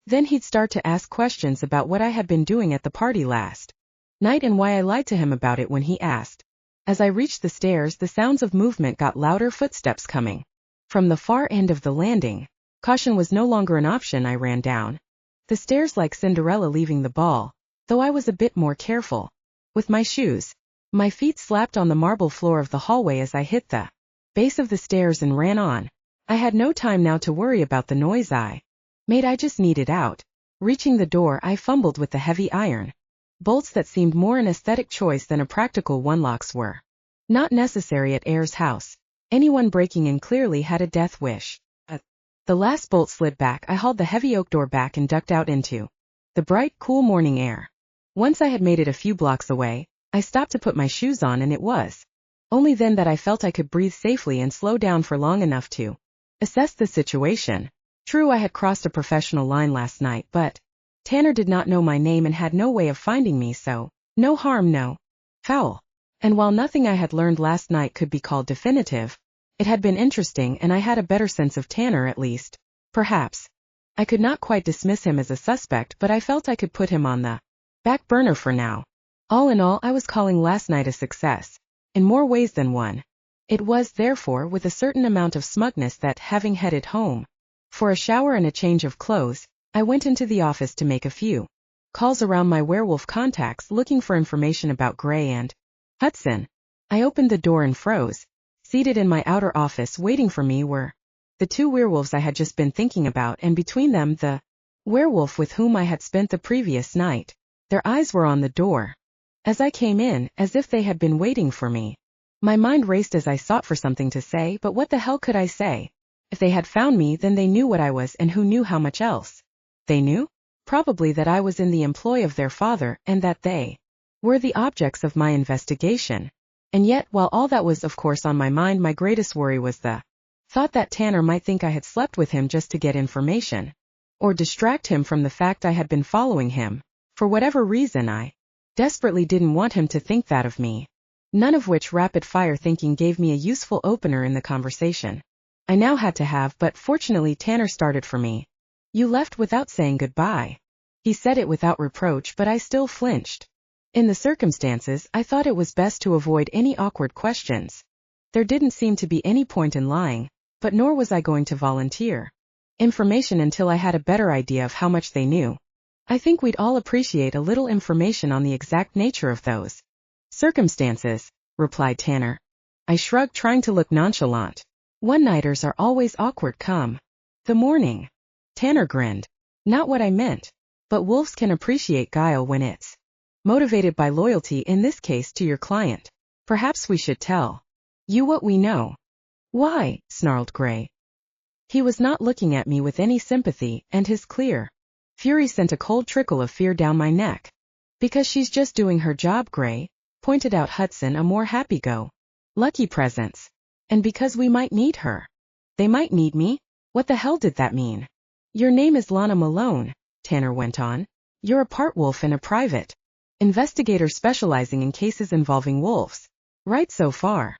then he'd start to ask questions about what I had been doing at the party last night and why I lied to him about it when he asked. As I reached the stairs, the sounds of movement got louder, footsteps coming from the far end of the landing. Caution was no longer an option. I ran down the stairs like Cinderella leaving the ball, though I was a bit more careful with my shoes. My feet slapped on the marble floor of the hallway as I hit the base of the stairs and ran on. I had no time now to worry about the noise I made. I just needed out. Reaching the door, I fumbled with the heavy iron bolts that seemed more an aesthetic choice than a practical one. Locks were not necessary at Ayers' house. Anyone breaking in clearly had a death wish. The last bolt slid back. I hauled the heavy oak door back and ducked out into the bright, cool morning air. Once I had made it a few blocks away, I stopped to put my shoes on, and it was only then that I felt I could breathe safely and slow down for long enough to assess the situation. True, I had crossed a professional line last night, but Tanner did not know my name and had no way of finding me, so no harm, no foul. And while nothing I had learned last night could be called definitive, it had been interesting, and I had a better sense of Tanner, at least. Perhaps I could not quite dismiss him as a suspect, but I felt I could put him on the back burner for now. All in all, I was calling last night a success, in more ways than one. It was, therefore, with a certain amount of smugness that, having headed home for a shower and a change of clothes, I went into the office to make a few calls around my werewolf contacts, looking for information about Gray and Hudson. I opened the door and froze. Seated in my outer office waiting for me were the 2 werewolves I had just been thinking about, and between them the werewolf with whom I had spent the previous night. Their eyes were on the door as I came in, as if they had been waiting for me. My mind raced as I sought for something to say, but what the hell could I say? If they had found me, then they knew what I was, and who knew how much else? They knew? Probably that I was in the employ of their father, and that they were the objects of my investigation. And yet, while all that was of course on my mind, my greatest worry was the thought that Tanner might think I had slept with him just to get information, or distract him from the fact I had been following him. For whatever reason, I desperately didn't want him to think that of me. None of which rapid-fire thinking gave me a useful opener in the conversation I now had to have, but fortunately Tanner started for me. "You left without saying goodbye," He said it without reproach, but I still flinched. In the circumstances, I thought it was best to avoid any awkward questions. There didn't seem to be any point in lying, but nor was I going to volunteer information until I had a better idea of how much they knew. I think we'd all appreciate a little information on the exact nature of those circumstances, replied Tanner. I shrugged, trying to look nonchalant. One-nighters are always awkward come the morning. Tanner grinned. Not what I meant. But wolves can appreciate guile when it's motivated by loyalty, in this case to your client. Perhaps we should tell you what we know. Why? Snarled Gray. He was not looking at me with any sympathy, and his clear fury sent a cold trickle of fear down my neck. Because she's just doing her job, Gray, pointed out Hudson, a more happy-go-lucky presence. And because we might need her. They might need me? What the hell did that mean? Your name is Lana Malone, Tanner went on. You're a part wolf and a private investigator specializing in cases involving wolves. Right so far?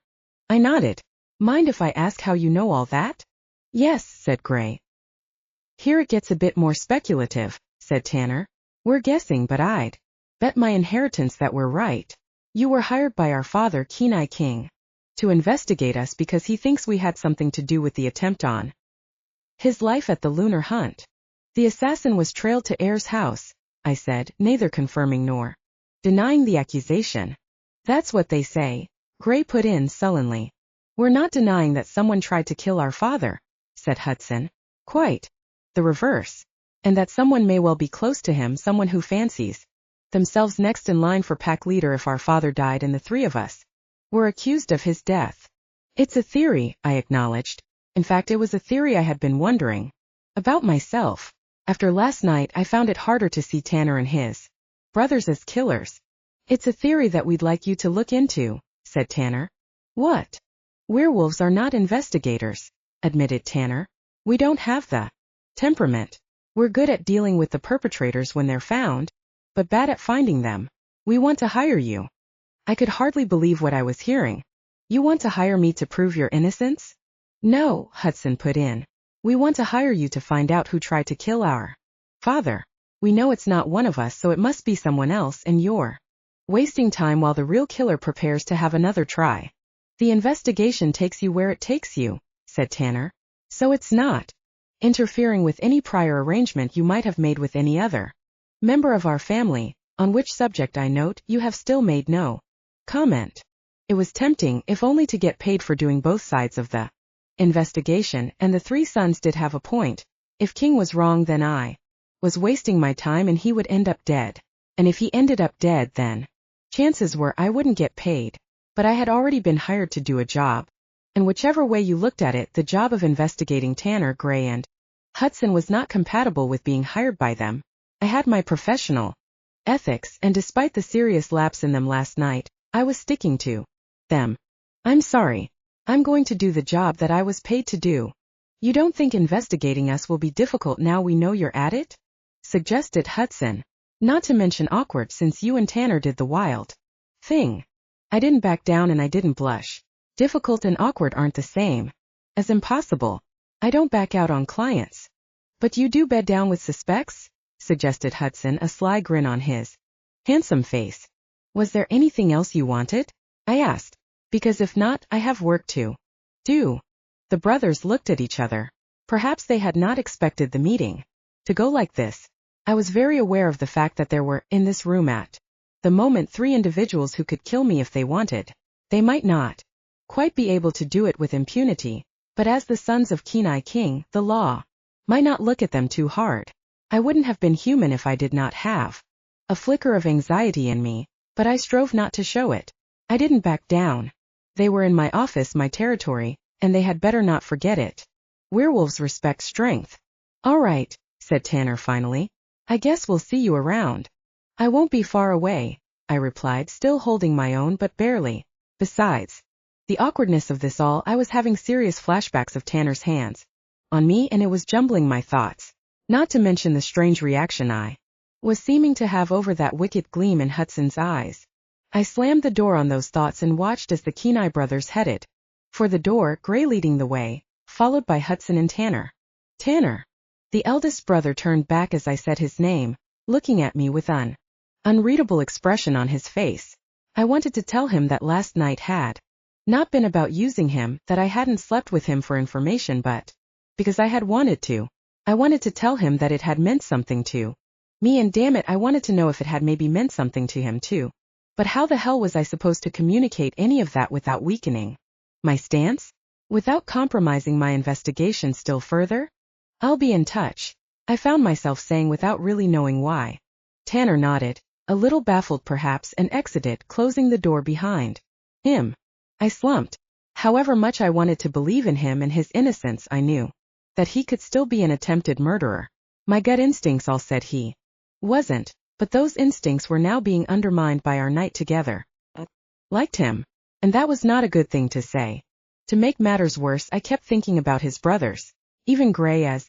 I nodded. Mind if I ask how you know all that? Yes, said Gray. Here it gets a bit more speculative, said Tanner. We're guessing, but I'd bet my inheritance that we're right. You were hired by our father, Kenai King, to investigate us because he thinks we had something to do with the attempt on his life at the lunar hunt. The assassin was trailed to Ayer's house, I said, neither confirming nor denying the accusation. That's what they say, Gray put in sullenly. We're not denying that someone tried to kill our father, said Hudson. Quite the reverse. And that someone may well be close to him, someone who fancies themselves next in line for pack leader if our father died and the three of us were accused of his death. It's a theory, I acknowledged. In fact, it was a theory I had been wondering about myself. After last night, I found it harder to see Tanner and his brothers as killers. It's a theory that we'd like you to look into, said Tanner. What? Werewolves are not investigators, admitted Tanner. We don't have the temperament. We're good at dealing with the perpetrators when they're found, but bad at finding them. We want to hire you. I could hardly believe what I was hearing. You want to hire me to prove your innocence? No, Hudson put in. We want to hire you to find out who tried to kill our father. We know it's not one of us, so it must be someone else, and you're wasting time while the real killer prepares to have another try. The investigation takes you where it takes you, said Tanner. So it's not interfering with any prior arrangement you might have made with any other member of our family, on which subject I note you have still made no comment. It was tempting, if only to get paid for doing both sides of the investigation, and the three sons did have a point. If King was wrong, then I was wasting my time and he would end up dead. And if he ended up dead, then chances were I wouldn't get paid. But I had already been hired to do a job. And whichever way you looked at it, the job of investigating Tanner, Gray, and Hudson was not compatible with being hired by them. I had my professional ethics, and despite the serious lapse in them last night, I was sticking to them. I'm sorry. I'm going to do the job that I was paid to do. You don't think investigating us will be difficult now we know you're at it? Suggested Hudson. Not to mention awkward, since you and Tanner did the wild thing. I didn't back down and I didn't blush. Difficult and awkward aren't the same as impossible. I don't back out on clients. But you do bed down with suspects? Suggested Hudson, a sly grin on his handsome face. Was there anything else you wanted? I asked. Because if not, I have work to do. The brothers looked at each other. Perhaps they had not expected the meeting to go like this. I was very aware of the fact that there were, in this room at the moment, 3 individuals who could kill me if they wanted. They might not quite be able to do it with impunity, but as the sons of Kenai King, the law might not look at them too hard. I wouldn't have been human if I did not have a flicker of anxiety in me, but I strove not to show it. I didn't back down. They were in my office, my territory, and they had better not forget it. Werewolves respect strength. All right, said Tanner finally. I guess we'll see you around. I won't be far away, I replied, still holding my own but barely. Besides the awkwardness of this all, I was having serious flashbacks of Tanner's hands on me, and it was jumbling my thoughts. Not to mention the strange reaction I was seeming to have over that wicked gleam in Hudson's eyes. I slammed the door on those thoughts and watched as the Kenai brothers headed for the door, Gray leading the way, followed by Hudson and Tanner. Tanner. The eldest brother turned back as I said his name, looking at me with an unreadable expression on his face. I wanted to tell him that last night had not been about using him, that I hadn't slept with him for information, but because I had wanted to. I wanted to tell him that it had meant something to me, and damn it, I wanted to know if it had maybe meant something to him too. But how the hell was I supposed to communicate any of that without weakening my stance? Without compromising my investigation still further? I'll be in touch, I found myself saying without really knowing why. Tanner nodded, a little baffled perhaps, and exited, closing the door behind him. I slumped. However much I wanted to believe in him and his innocence, I knew that he could still be an attempted murderer. My gut instincts all said he wasn't, but those instincts were now being undermined by our night together. I liked him, and that was not a good thing to say. To make matters worse, I kept thinking about his brothers. Even Gray, as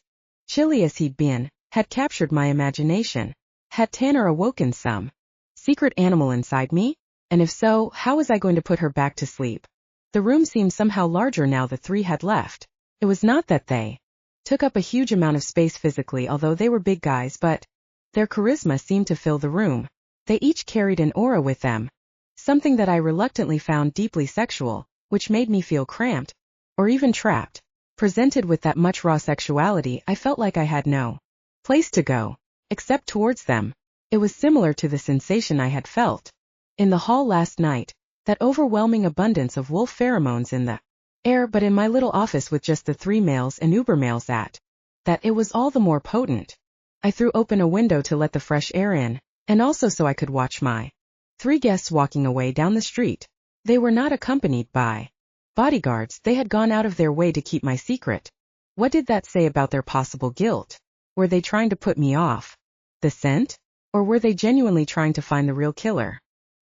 chilly as he'd been, had captured my imagination. Had Tanner awoken some secret animal inside me? And if so, how was I going to put her back to sleep? The room seemed somehow larger now the three had left. It was not that they took up a huge amount of space physically, although they were big guys, but their charisma seemed to fill the room. They each carried an aura with them, something that I reluctantly found deeply sexual, which made me feel cramped, or even trapped. Presented with that much raw sexuality, I felt like I had no place to go, except towards them. It was similar to the sensation I had felt in the hall last night, that overwhelming abundance of wolf pheromones in the air, but in my little office with just the 3 males and uber males at that, it was all the more potent. I threw open a window to let the fresh air in, and also so I could watch my 3 guests walking away down the street. They were not accompanied by bodyguards. They had gone out of their way to keep my secret. What did that say about their possible guilt? Were they trying to put me off the scent? Or were they genuinely trying to find the real killer?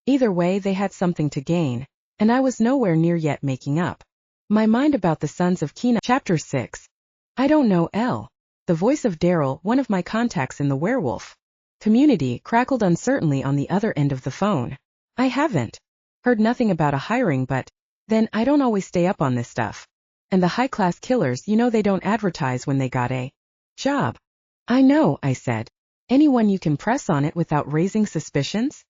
Either way, they had something to gain, and I was nowhere near yet making up my mind about the sons of Kenai. Chapter 6. I don't know, L. The voice of Daryl, one of my contacts in the werewolf community, crackled uncertainly on the other end of the phone. I haven't heard nothing about a hiring, but then I don't always stay up on this stuff. And the high-class killers, you know, they don't advertise when they got a job. I know, I said. Anyone you can press on it without raising suspicions?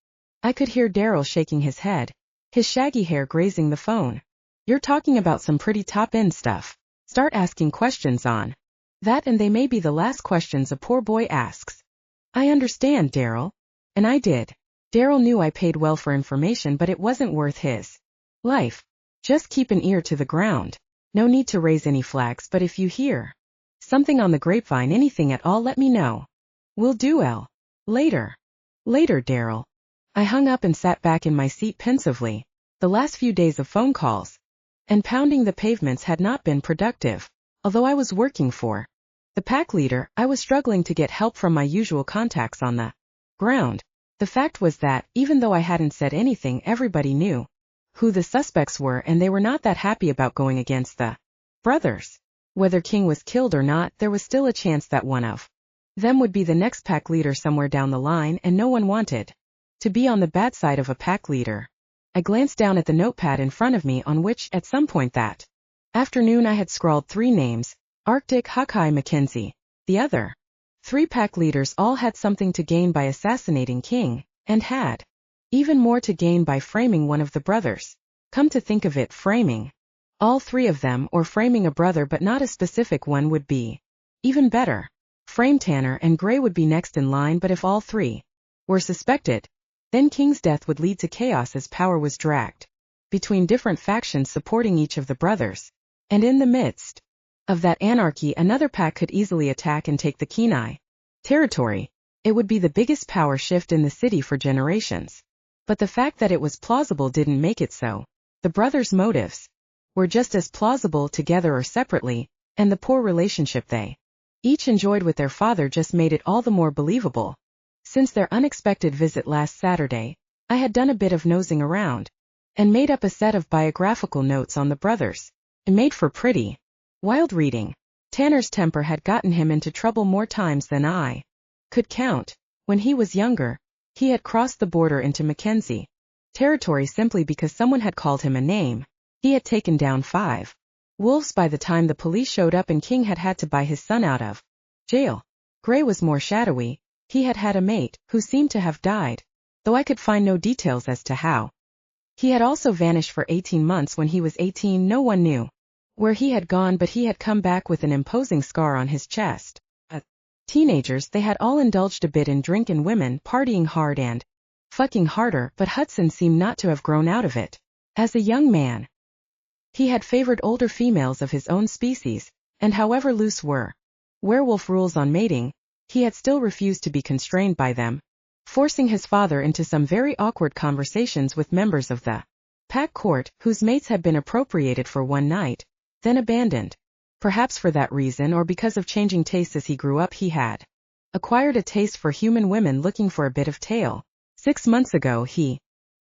I could hear Daryl shaking his head, his shaggy hair grazing the phone. You're talking about some pretty top-end stuff. Start asking questions on that, and they may be the last questions a poor boy asks. I understand, Daryl. And I did. Daryl knew I paid well for information, but it wasn't worth his life. Just keep an ear to the ground. No need to raise any flags, but if you hear something on the grapevine, anything at all, let me know. Will do, L. Later. Later, Daryl. I hung up and sat back in my seat pensively. The last few days of phone calls and pounding the pavements had not been productive. Although I was working for the pack leader, I was struggling to get help from my usual contacts on the ground. The fact was that, even though I hadn't said anything, everybody knew who the suspects were, and they were not that happy about going against the brothers. Whether King was killed or not, there was still a chance that one of them would be the next pack leader somewhere down the line, and no one wanted to be on the bad side of a pack leader. I glanced down at the notepad in front of me, on which, at some point that afternoon, I had scrawled 3 names: Arctic, Hawkeye, Mackenzie. The other 3 pack leaders all had something to gain by assassinating King, and had even more to gain by framing one of the brothers. Come to think of it, framing all 3 of them, or framing a brother but not a specific one, would be even better. Frame Tanner and Gray would be next in line, but if all 3 were suspected, then King's death would lead to chaos as power was dragged between different factions supporting each of the brothers. And in the midst of that anarchy, another pack could easily attack and take the Kenai territory. It would be the biggest power shift in the city for generations. But the fact that it was plausible didn't make it so. The brothers' motives were just as plausible together or separately, and the poor relationship they each enjoyed with their father just made it all the more believable. Since their unexpected visit last Saturday, I had done a bit of nosing around, and made up a set of biographical notes on the brothers. It made for pretty wild reading. Tanner's temper had gotten him into trouble more times than I could count. When he was younger, he had crossed the border into Mackenzie territory simply because someone had called him a name. He had taken down 5 wolves by the time the police showed up, and King had had to buy his son out of jail. Gray was more shadowy. He had had a mate, who seemed to have died, though I could find no details as to how. He had also vanished for 18 months. When he was 18, no one knew where he had gone, but he had come back with an imposing scar on his chest. Teenagers, they had all indulged a bit in drink and women, partying hard and fucking harder, but Hudson seemed not to have grown out of it. As a young man, he had favored older females of his own species, and however loose were werewolf rules on mating, he had still refused to be constrained by them, forcing his father into some very awkward conversations with members of the pack court, whose mates had been appropriated for one night, then abandoned. Perhaps for that reason, or because of changing tastes as he grew up, he had acquired a taste for human women, looking for a bit of tail. 6 months ago he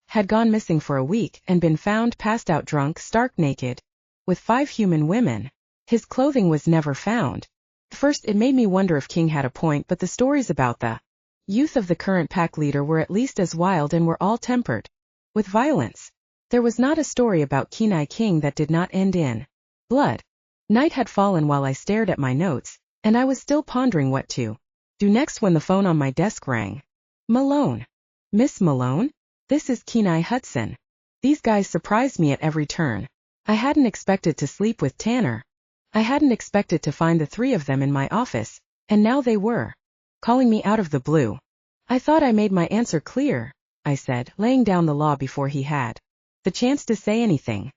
had gone missing for a week and been found passed out drunk, stark naked, with 5 human women. His clothing was never found. First, it made me wonder if King had a point, but the stories about the youth of the current pack leader were at least as wild and were all tempered with violence. There was not a story about Kenai King that did not end in blood. Night had fallen while I stared at my notes, and I was still pondering what to do next when the phone on my desk rang. Malone. Miss Malone? This is Kenai Hudson. These guys surprised me at every turn. I hadn't expected to sleep with Tanner. I hadn't expected to find the 3 of them in my office, and now they were calling me out of the blue. I thought I made my answer clear, I said, laying down the law before he had the chance to say anything.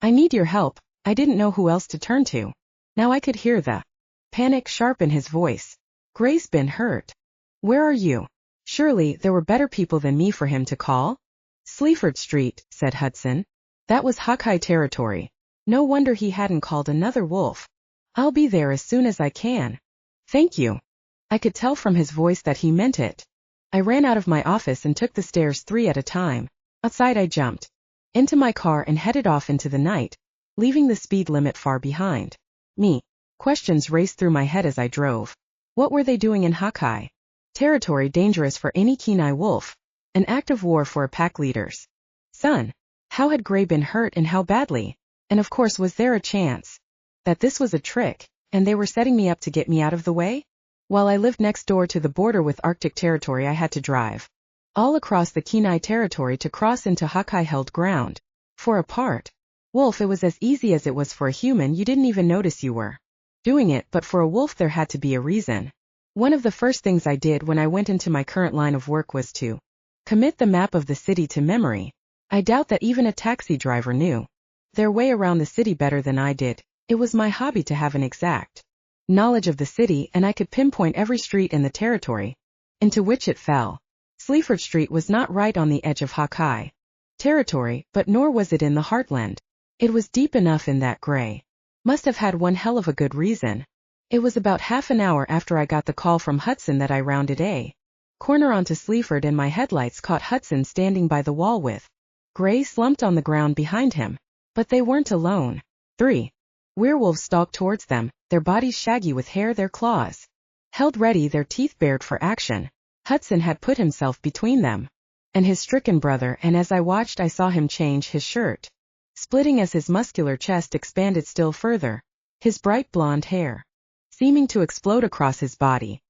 I need your help. I didn't know who else to turn to. Now I could hear the panic sharp in his voice. Gray's been hurt. Where are you? Surely there were better people than me for him to call? Sleaford Street, said Hudson. That was Hawkeye territory. No wonder he hadn't called another wolf. I'll be there as soon as I can. Thank you. I could tell from his voice that he meant it. I ran out of my office and took the stairs 3 at a time. Outside I jumped into my car and headed off into the night, leaving the speed limit far behind me. Questions raced through my head as I drove. What were they doing in Hawkeye territory, dangerous for any Kenai wolf? An act of war for a pack leader's son. How had Gray been hurt and how badly? And of course, was there a chance that this was a trick, and they were setting me up to get me out of the way? While I lived next door to the border with Arctic territory, I had to drive all across the Kenai territory to cross into Hawkeye-held ground. For a part wolf, it was as easy as it was for a human. You didn't even notice you were doing it, but for a wolf there had to be a reason. One of the first things I did when I went into my current line of work was to commit the map of the city to memory. I doubt that even a taxi driver knew their way around the city better than I did. It was my hobby to have an exact knowledge of the city, and I could pinpoint every street in the territory into which it fell. Sleaford Street was not right on the edge of Hawkeye territory, but nor was it in the heartland. It was deep enough in that Gray must have had one hell of a good reason. It was about half an hour after I got the call from Hudson that I rounded a corner onto Sleaford, and my headlights caught Hudson standing by the wall with Gray slumped on the ground behind him. But they weren't alone. 3 werewolves stalked towards them, their bodies shaggy with hair, their claws held ready, their teeth bared for action. Hudson had put himself between them and his stricken brother, and as I watched I saw him change his shirt, splitting as his muscular chest expanded still further, his bright blonde hair seeming to explode across his body.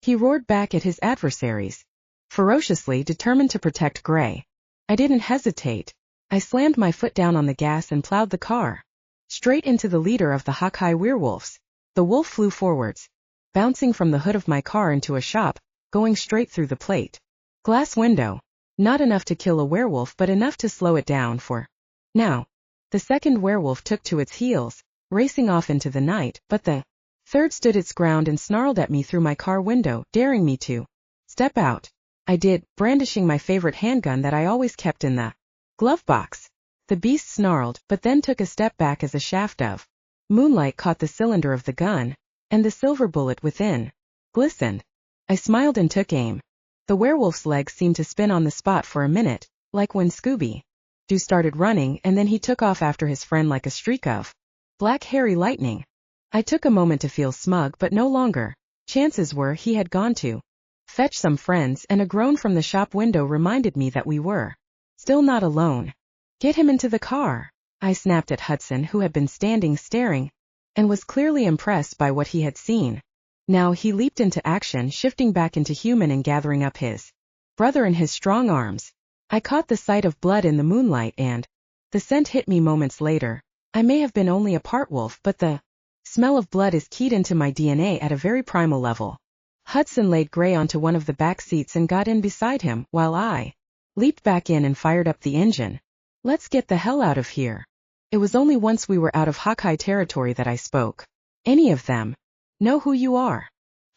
He roared back at his adversaries, ferociously determined to protect Gray. I didn't hesitate. I slammed my foot down on the gas and plowed the car straight into the leader of the Hawkeye werewolves. The wolf flew forwards, bouncing from the hood of my car into a shop, going straight through the plate glass window. Not enough to kill a werewolf, but enough to slow it down for now. The second werewolf took to its heels, racing off into the night, but the third stood its ground and snarled at me through my car window, daring me to step out. I did, brandishing my favorite handgun that I always kept in the glove box. The beast snarled, but then took a step back as a shaft of moonlight caught the cylinder of the gun, and the silver bullet within glistened. I smiled and took aim. The werewolf's legs seemed to spin on the spot for a minute, like when Scooby-Doo started running, and then he took off after his friend like a streak of black hairy lightning. I took a moment to feel smug, but no longer. Chances were he had gone to fetch some friends, and a groan from the shop window reminded me that we were still not alone. Get him into the car, I snapped at Hudson, who had been standing staring, and was clearly impressed by what he had seen. Now he leaped into action, shifting back into human and gathering up his brother in his strong arms. I caught the sight of blood in the moonlight and the scent hit me moments later. I may have been only a part wolf, but the smell of blood is keyed into my DNA at a very primal level. Hudson laid Gray onto one of the back seats and got in beside him, while I leaped back in and fired up the engine. Let's get the hell out of here. It was only once we were out of Hawkeye territory that I spoke. Any of them know who you are?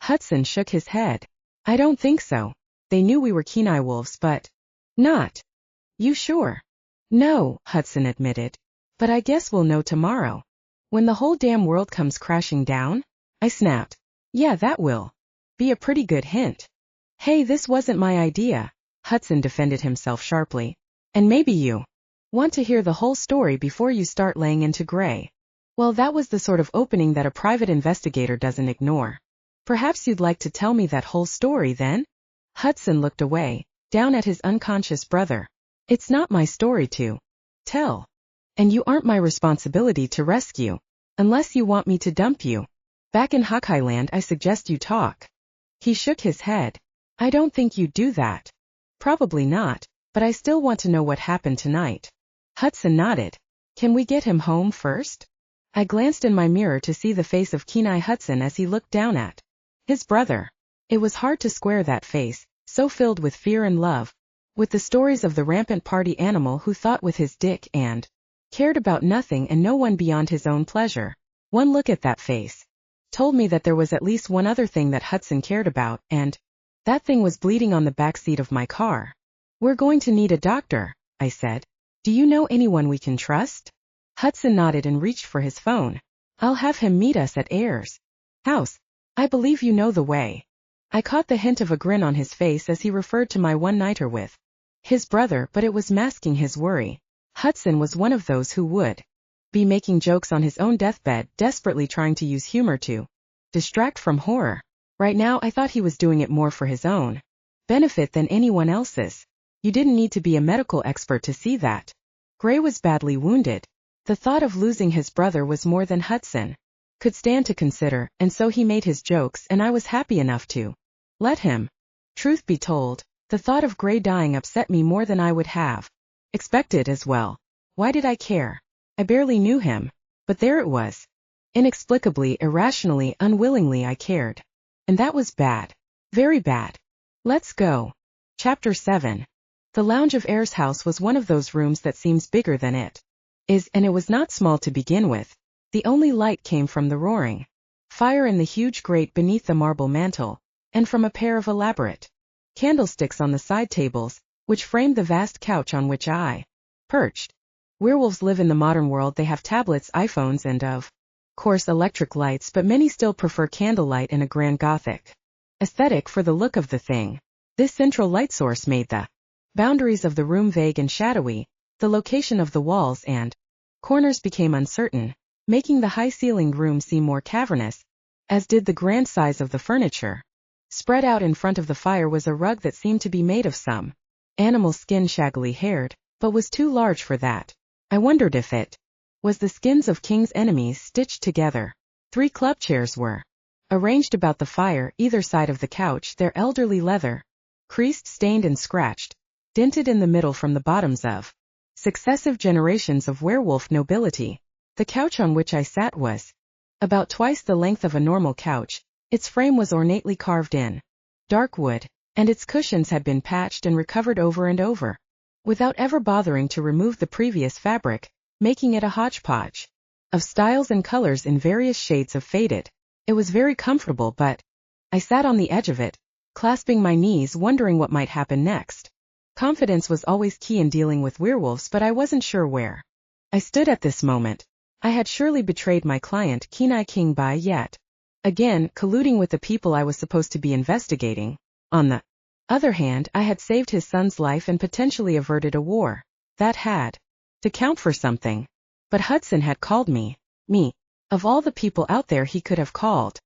Hudson shook his head. I don't think so. They knew we were Kenai wolves, but not. You sure? No, Hudson admitted. But I guess we'll know tomorrow. When the whole damn world comes crashing down? I snapped. Yeah, that will be a pretty good hint. Hey, this wasn't my idea. Hudson defended himself sharply. And maybe you want to hear the whole story before you start laying into Gray. Well, that was the sort of opening that a private investigator doesn't ignore. Perhaps you'd like to tell me that whole story then? Hudson looked away, down at his unconscious brother. It's not my story to tell. And you aren't my responsibility to rescue. Unless you want me to dump you. Back in Hawkeye Land, I suggest you talk. He shook his head. I don't think you'd do that. Probably not, but I still want to know what happened tonight. Hudson nodded. Can we get him home first? I glanced in my mirror to see the face of Kenai Hudson as he looked down at his brother. It was hard to square that face, so filled with fear and love, with the stories of the rampant party animal who thought with his dick and cared about nothing and no one beyond his own pleasure. One look at that face told me that there was at least one other thing that Hudson cared about, and that thing was bleeding on the back seat of my car. We're going to need a doctor, I said. Do you know anyone we can trust? Hudson nodded and reached for his phone. I'll have him meet us at Ayers' house. I believe you know the way. I caught the hint of a grin on his face as he referred to my one-nighter with his brother, but it was masking his worry. Hudson was one of those who would be making jokes on his own deathbed, desperately trying to use humor to distract from horror. Right now I thought he was doing it more for his own benefit than anyone else's. You didn't need to be a medical expert to see that. Gray was badly wounded. The thought of losing his brother was more than Hudson could stand to consider, and so he made his jokes, and I was happy enough to let him. Truth be told, the thought of Gray dying upset me more than I would have expected as well. Why did I care? I barely knew him, but there it was. Inexplicably, irrationally, unwillingly I cared. And that was bad. Very bad. Let's go. Chapter 7. The lounge of Ayers' house was one of those rooms that seems bigger than it is, and it was not small to begin with. The only light came from the roaring fire in the huge grate beneath the marble mantel, and from a pair of elaborate candlesticks on the side tables, which framed the vast couch on which I perched. Werewolves live in the modern world. They have tablets, iPhones, and of course electric lights, but many still prefer candlelight and a grand Gothic aesthetic for the look of the thing. This central light source made the boundaries of the room vague and shadowy. The location of the walls and corners became uncertain, making the high-ceilinged room seem more cavernous, as did the grand size of the furniture. Spread out in front of the fire was a rug that seemed to be made of some animal skin, shaggily haired, but was too large for that. I wondered if it was the skins of King's enemies stitched together. 3 club chairs were arranged about the fire, either side of the couch, their elderly leather creased, stained and scratched, dented in the middle from the bottoms of successive generations of werewolf nobility. The couch on which I sat was about twice the length of a normal couch. Its frame was ornately carved in dark wood, and its cushions had been patched and recovered over and over, without ever bothering to remove the previous fabric, making it a hodgepodge of styles and colors in various shades of faded. It was very comfortable, but I sat on the edge of it, clasping my knees, wondering what might happen next. Confidence was always key in dealing with werewolves, but I wasn't sure where I stood at this moment. I had surely betrayed my client, Kenai King, by yet again colluding with the people I was supposed to be investigating. On the other hand, I had saved his son's life and potentially averted a war that had to count for something. But Hudson had called me. Of all the people out there he could have called.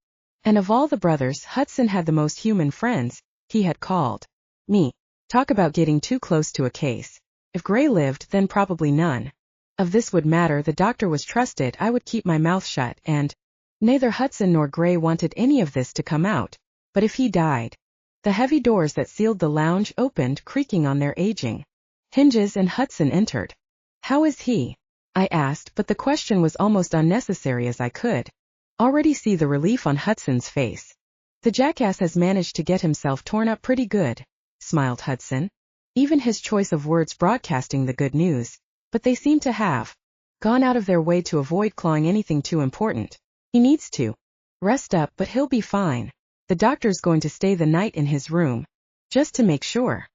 And of all the brothers, Hudson had the most human friends. He had called me. Talk about getting too close to a case. If Gray lived, then probably none of this would matter. The doctor was trusted. I would keep my mouth shut, and Neither Hudson nor Gray wanted any of this to come out, but if he died. The heavy doors that sealed the lounge opened, creaking on their aging hinges, and Hudson entered. "How is he?" I asked, but the question was almost unnecessary as I could already see the relief on Hudson's face. "The jackass has managed to get himself torn up pretty good," smiled Hudson. Even his choice of words broadcasting the good news, but they seem to have gone out of their way to avoid clawing anything too important. "He needs to rest up, but he'll be fine. The doctor's going to stay the night in his room, just to make sure."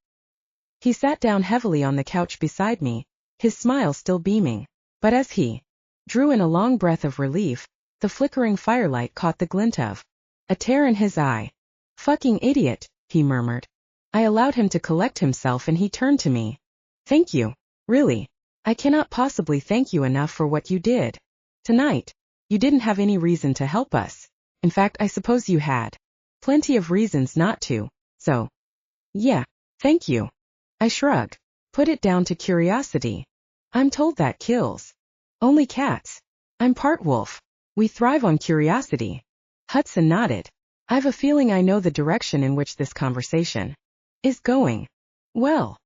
He sat down heavily on the couch beside me, his smile still beaming, but as he drew in a long breath of relief, the flickering firelight caught the glint of a tear in his eye. "Fucking idiot," he murmured. I allowed him to collect himself and he turned to me. "Thank you. Really. I cannot possibly thank you enough for what you did tonight. You didn't have any reason to help us. In fact, I suppose you had plenty of reasons not to, so yeah, thank you." I shrugged. "Put it down to curiosity. I'm told that kills only cats. I'm part wolf. We thrive on curiosity." Hudson nodded. "I've a feeling I know the direction in which this conversation is going." "Well,"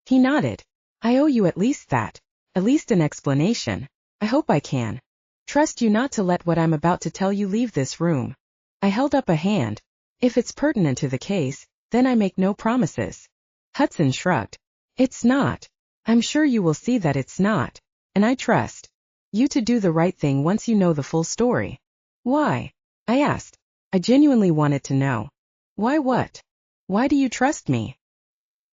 he nodded, "I owe you at least that. At least an explanation. I hope I can trust you not to let what I'm about to tell you leave this room." I held up a hand. "If it's pertinent to the case, then I make no promises." Hudson shrugged. "It's not. I'm sure you will see that it's not. And I trust you to do the right thing once you know the full story." "Why?" I asked. I genuinely wanted to know. "Why what? Why do you trust me?"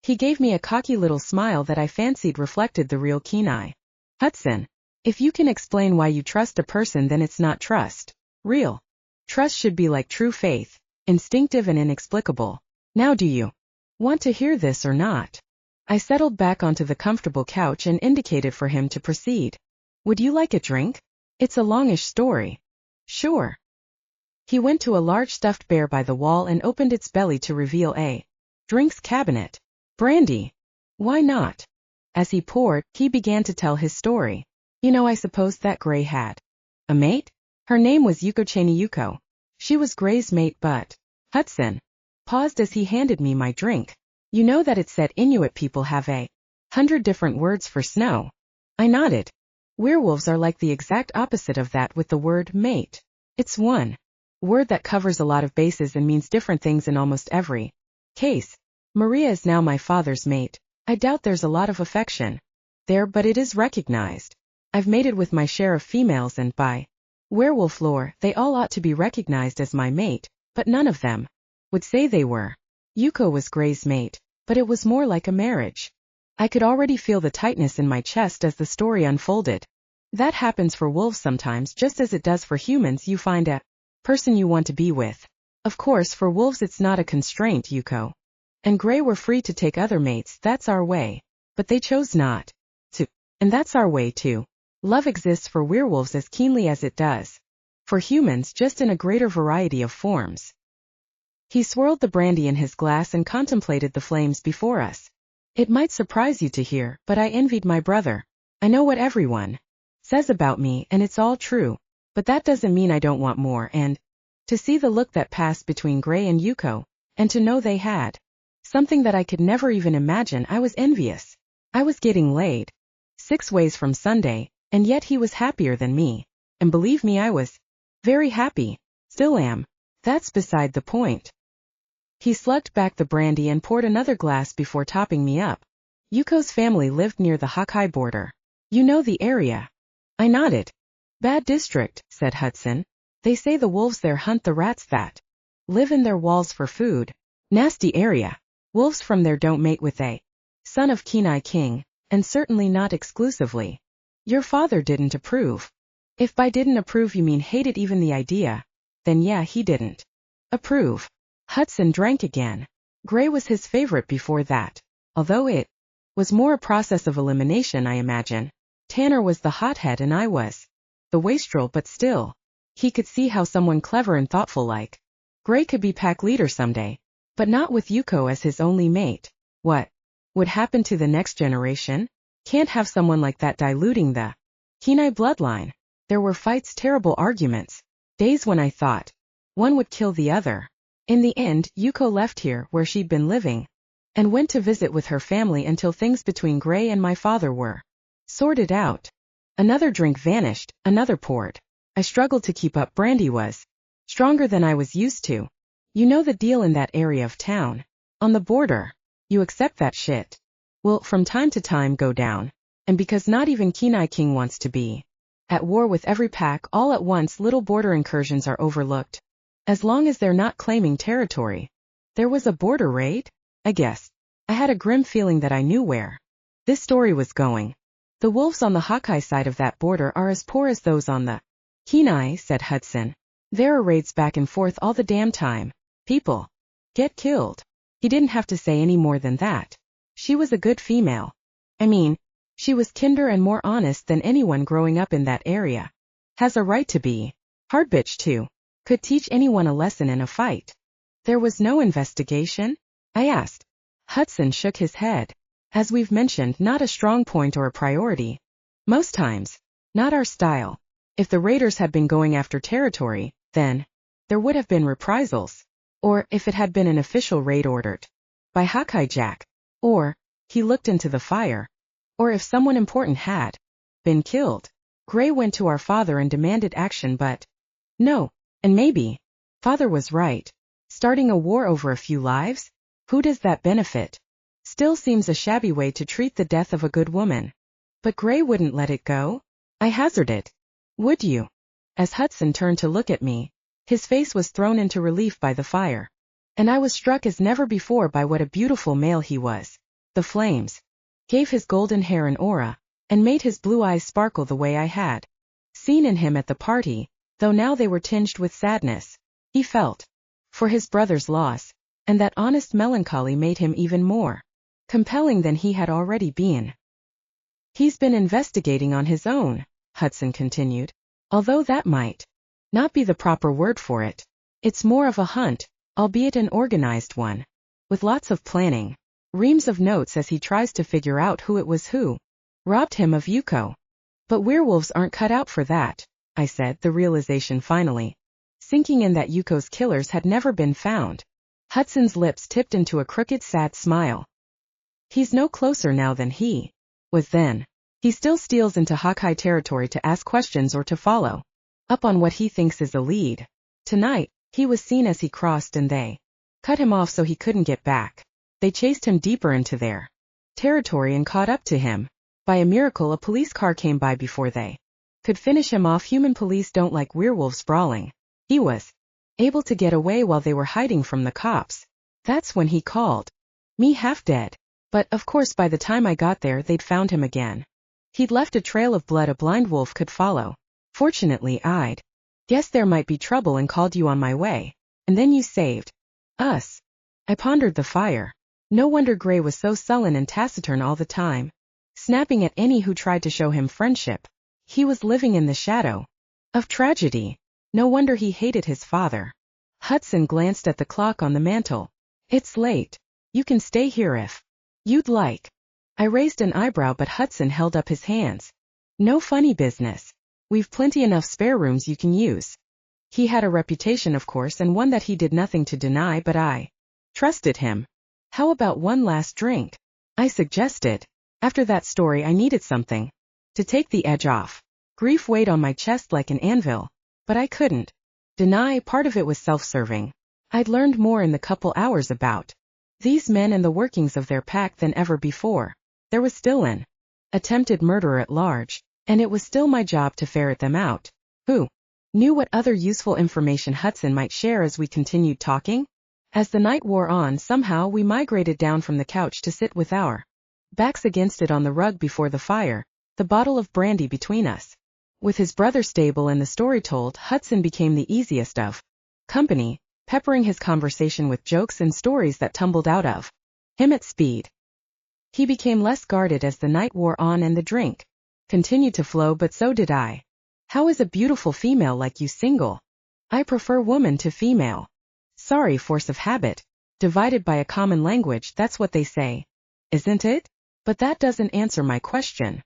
He gave me a cocky little smile that I fancied reflected the real Kenai. "Hudson, if you can explain why you trust a person, then it's not trust. Real trust should be like true faith, instinctive and inexplicable. Now do you want to hear this or not?" I settled back onto the comfortable couch and indicated for him to proceed. "Would you like a drink? It's a longish story." "Sure." He went to a large stuffed bear by the wall and opened its belly to reveal a drinks cabinet. "Brandy. Why not?" As he poured, he began to tell his story. "You know, I suppose that Gray had a mate? Her name was Yuko. She was Gray's mate, but..." Hudson paused as he handed me my drink. "You know that it's said Inuit people have 100 different words for snow." I nodded. "Werewolves are like the exact opposite of that with the word mate. It's one word that covers a lot of bases and means different things in almost every case. Maria is now my father's mate. I doubt there's a lot of affection there, but it is recognized. I've mated with my share of females and by werewolf lore, they all ought to be recognized as my mate, but none of them would say they were. Yuko was Gray's mate, but it was more like a marriage." I could already feel the tightness in my chest as the story unfolded. "That happens for wolves sometimes, just as it does for humans. You find a person you want to be with. Of course, for wolves it's not a constraint. Yuko and Gray were free to take other mates. That's our way. But they chose not to. And that's our way too. Love exists for werewolves as keenly as it does for humans, just in a greater variety of forms." He swirled the brandy in his glass and contemplated the flames before us. "It might surprise you to hear, but I envied my brother. I know what everyone says about me, and it's all true. But that doesn't mean I don't want more, and to see the look that passed between Gray and Yuko, and to know they had something that I could never even imagine, I was envious. I was getting laid 6 ways from Sunday, and yet he was happier than me. And believe me, I was very happy. Still am. That's beside the point." He slugged back the brandy and poured another glass before topping me up. "Yuko's family lived near the Hokkaido border. You know the area?" I nodded. "Bad district," said Hudson. "They say the wolves there hunt the rats that live in their walls for food. Nasty area. Wolves from there don't mate with a son of Kenai King, and certainly not exclusively. Your father didn't approve." "If by didn't approve you mean hated even the idea, then yeah, he didn't approve." Hudson drank again. Gray was his favorite before that, although it was more a process of elimination, I imagine. Tanner was the hothead and I was the wastrel, but still, he could see how someone clever and thoughtful like Gray could be pack leader someday, but not with Yuko as his only mate. What would happen to the next generation? Can't have someone like that diluting the Kenai bloodline. There were fights, terrible arguments. Days when I thought one would kill the other. In the end, Yuko left here, where she'd been living, and went to visit with her family until things between Gray and my father were sorted out. Another drink vanished, another poured. I struggled to keep up. Brandy was stronger than I was used to. You know the deal in that area of town. On the border. You accept that shit will, from time to time, go down. And because not even Kenai King wants to be at war with every pack all at once, little border incursions are overlooked. As long as they're not claiming territory. There was a border raid? I guess. I had a grim feeling that I knew where this story was going. The wolves on the Hawkeye side of that border are as poor as those on the Kenai, said Hudson. There are raids back and forth all the damn time. People get killed. He didn't have to say any more than that. She was a good female. I mean, she was kinder and more honest than anyone growing up in that area. Has a right to be. Hard bitch too. Could teach anyone a lesson in a fight. There was no investigation? I asked. Hudson shook his head. As we've mentioned, not a strong point or a priority. Most times. Not our style. If the raiders had been going after territory, then there would have been reprisals. Or if it had been an official raid ordered by Hawkeye Jack. Or he looked into the fire. Or if someone important had been killed. Gray went to our father and demanded action, but no. And maybe father was right. Starting a war over a few lives? Who does that benefit? Still seems a shabby way to treat the death of a good woman. But Gray wouldn't let it go? I hazarded. Would you? As Hudson turned to look at me, his face was thrown into relief by the fire. And I was struck as never before by what a beautiful male he was. The flames gave his golden hair an aura, and made his blue eyes sparkle the way I had seen in him at the party, though now they were tinged with sadness. He felt for his brother's loss, and that honest melancholy made him even more compelling than he had already been. He's been investigating on his own, Hudson continued, although that might not be the proper word for it. It's more of a hunt, albeit an organized one, with lots of planning, reams of notes as he tries to figure out who it was who robbed him of Yuko. But werewolves aren't cut out for that, I said, the realization finally sinking in that Yuko's killers had never been found. Hudson's lips tipped into a crooked, sad smile. He's no closer now than he was then. He still steals into Hawkeye territory to ask questions or to follow up on what he thinks is a lead. Tonight, he was seen as he crossed and they cut him off so he couldn't get back. They chased him deeper into their territory and caught up to him. By a miracle, a police car came by before they could finish him off. Human police don't like werewolves brawling. He was able to get away while they were hiding from the cops. That's when he called me half dead. But, of course, by the time I got there, they'd found him again. He'd left a trail of blood a blind wolf could follow. Fortunately, I'd guessed there might be trouble and called you on my way. And then you saved us. I pondered the fire. No wonder Gray was so sullen and taciturn all the time, snapping at any who tried to show him friendship. He was living in the shadow of tragedy. No wonder he hated his father. Hudson glanced at the clock on the mantel. It's late. You can stay here if you'd like. I raised an eyebrow, but Hudson held up his hands. No funny business. We've plenty enough spare rooms you can use. He had a reputation, of course, and one that he did nothing to deny, but I trusted him. How about one last drink? I suggested. After that story, I needed something to take the edge off. Grief weighed on my chest like an anvil, but I couldn't deny part of it was self-serving. I'd learned more in the couple hours about these men and the workings of their pack than ever before. There was still an attempted murderer at large, and it was still my job to ferret them out. Who knew what other useful information Hudson might share as we continued talking? As the night wore on, somehow we migrated down from the couch to sit with our backs against it on the rug before the fire, the bottle of brandy between us. With his brother stable and the story told, Hudson became the easiest of company, peppering his conversation with jokes and stories that tumbled out of him at speed. He became less guarded as the night wore on and the drink continued to flow, but so did I. How is a beautiful female like you single? I prefer woman to female. Sorry, force of habit. Divided by a common language, that's what they say. Isn't it? But that doesn't answer my question.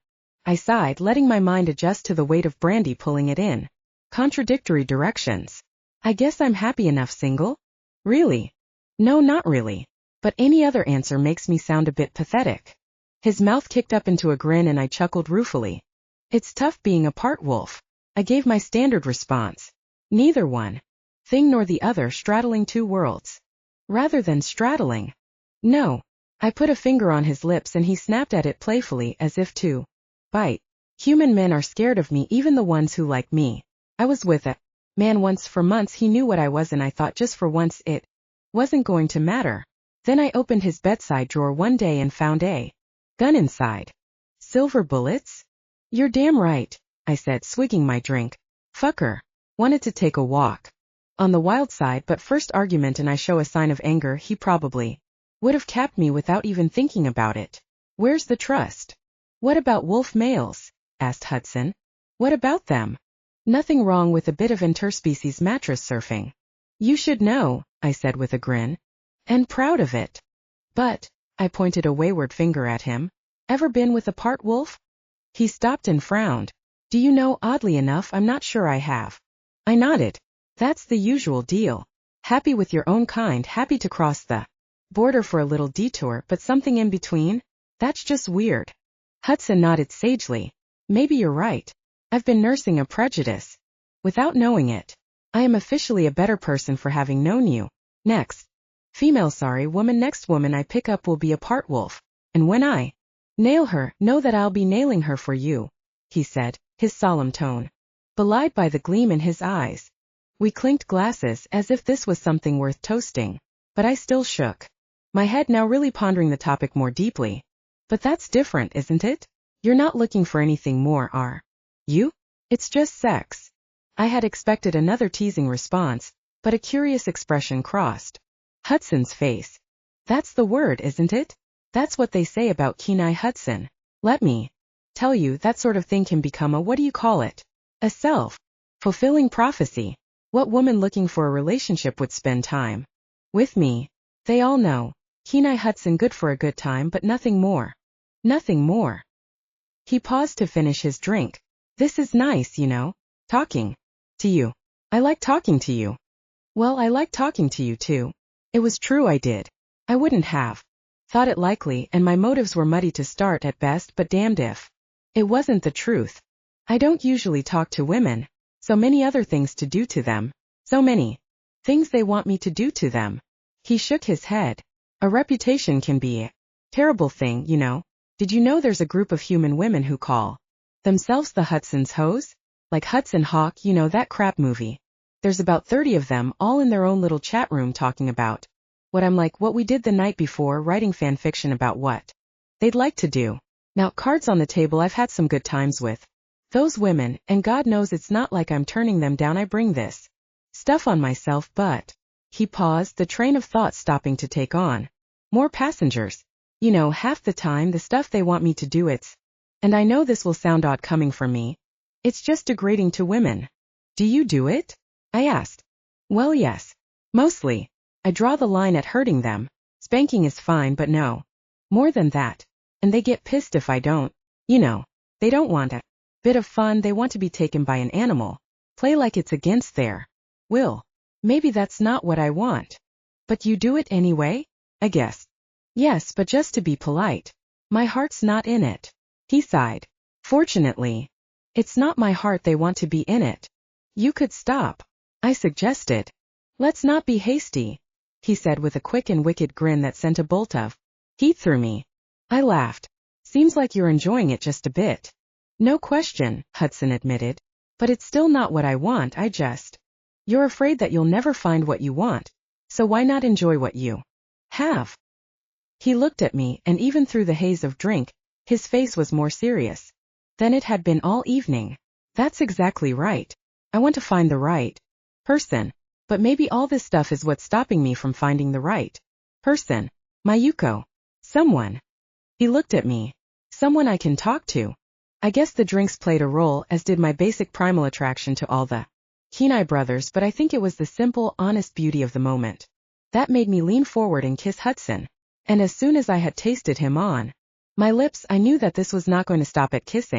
I sighed, letting my mind adjust to the weight of brandy pulling it in. Contradictory directions. I guess I'm happy enough single? Really? No, not really. But any other answer makes me sound a bit pathetic. His mouth kicked up into a grin and I chuckled ruefully. It's tough being a part wolf. I gave my standard response. Neither one thing nor the other straddling two worlds. Rather than straddling. No. I put a finger on his lips and he snapped at it playfully as if to bite. Human men are scared of me, even the ones who like me. I was with a man once for months. He knew what I was and I thought just for once it wasn't going to matter. Then I opened his bedside drawer one day and found a gun inside. Silver bullets? You're damn right, I said, swigging my drink. Fucker. Wanted to take a walk on the wild side, but first argument and I show a sign of anger, he probably would have capped me without even thinking about it. Where's the trust? What about wolf males? Asked Hudson. What about them? Nothing wrong with a bit of interspecies mattress surfing. You should know, I said with a grin. And proud of it. But, I pointed a wayward finger at him. Ever been with a part wolf? He stopped and frowned. Do you know, oddly enough, I'm not sure I have. I nodded. That's the usual deal. Happy with your own kind, happy to cross the border for a little detour, but something in between? That's just weird. Hudson nodded sagely. Maybe you're right. I've been nursing a prejudice. Without knowing it. I am officially a better person for having known you. Next. Female, sorry, woman, next woman I pick up will be a part wolf. And when I nail her, know that I'll be nailing her for you, he said, his solemn tone belied by the gleam in his eyes. We clinked glasses as if this was something worth toasting, but I still shook my head, now really pondering the topic more deeply. But that's different, isn't it? You're not looking for anything more, are you? It's just sex. I had expected another teasing response, but a curious expression crossed Hudson's face. That's the word, isn't it? That's what they say about Kenai Hudson. Let me tell you, that sort of thing can become a, what do you call it? A self-fulfilling prophecy. What woman looking for a relationship would spend time with me? They all know. Kenai Hudson good for a good time, but nothing more. Nothing more. He paused to finish his drink. This is nice, you know. Talking to you. I like talking to you. Well, I like talking to you too. It was true I did. I wouldn't have thought it likely, and my motives were muddy to start at best, but damned if it wasn't the truth. I don't usually talk to women. So many other things to do to them. So many things they want me to do to them. He shook his head. A reputation can be a terrible thing, you know. Did you know there's a group of human women who call themselves the Hudson's Hoes? Like Hudson Hawk, you know, that crap movie. There's about 30 of them, all in their own little chat room talking about what I'm like, what we did the night before, writing fan fiction about what they'd like to do. Now, cards on the table, I've had some good times with those women, and God knows it's not like I'm turning them down. I bring this stuff on myself, but he paused, the train of thought stopping to take on more passengers. You know, half the time the stuff they want me to do, it's, and I know this will sound odd coming from me, it's just degrading to women. Do you do it? I asked. Well, yes. Mostly. I draw the line at hurting them. Spanking is fine, but no more than that. And they get pissed if I don't. You know, they don't want a bit of fun, they want to be taken by an animal. Play like it's against their will. Maybe that's not what I want. But you do it anyway? I guess. Yes, but just to be polite. My heart's not in it. He sighed. Fortunately. It's not my heart they want to be in it. You could stop. I suggested. Let's not be hasty, he said with a quick and wicked grin that sent a bolt of heat through me. I laughed. Seems like you're enjoying it just a bit. No question, Hudson admitted. But it's still not what I want, I just. You're afraid that you'll never find what you want. So why not enjoy what you have? He looked at me, and even through the haze of drink, his face was more serious than it had been all evening. That's exactly right. I want to find the right person. But maybe all this stuff is what's stopping me from finding the right person. Mayuko. Someone. He looked at me. Someone I can talk to. I guess the drinks played a role, as did my basic primal attraction to all the Kenai brothers, but I think it was the simple, honest beauty of the moment that made me lean forward and kiss Hudson. And as soon as I had tasted him on my lips, I knew that this was not going to stop at kissing.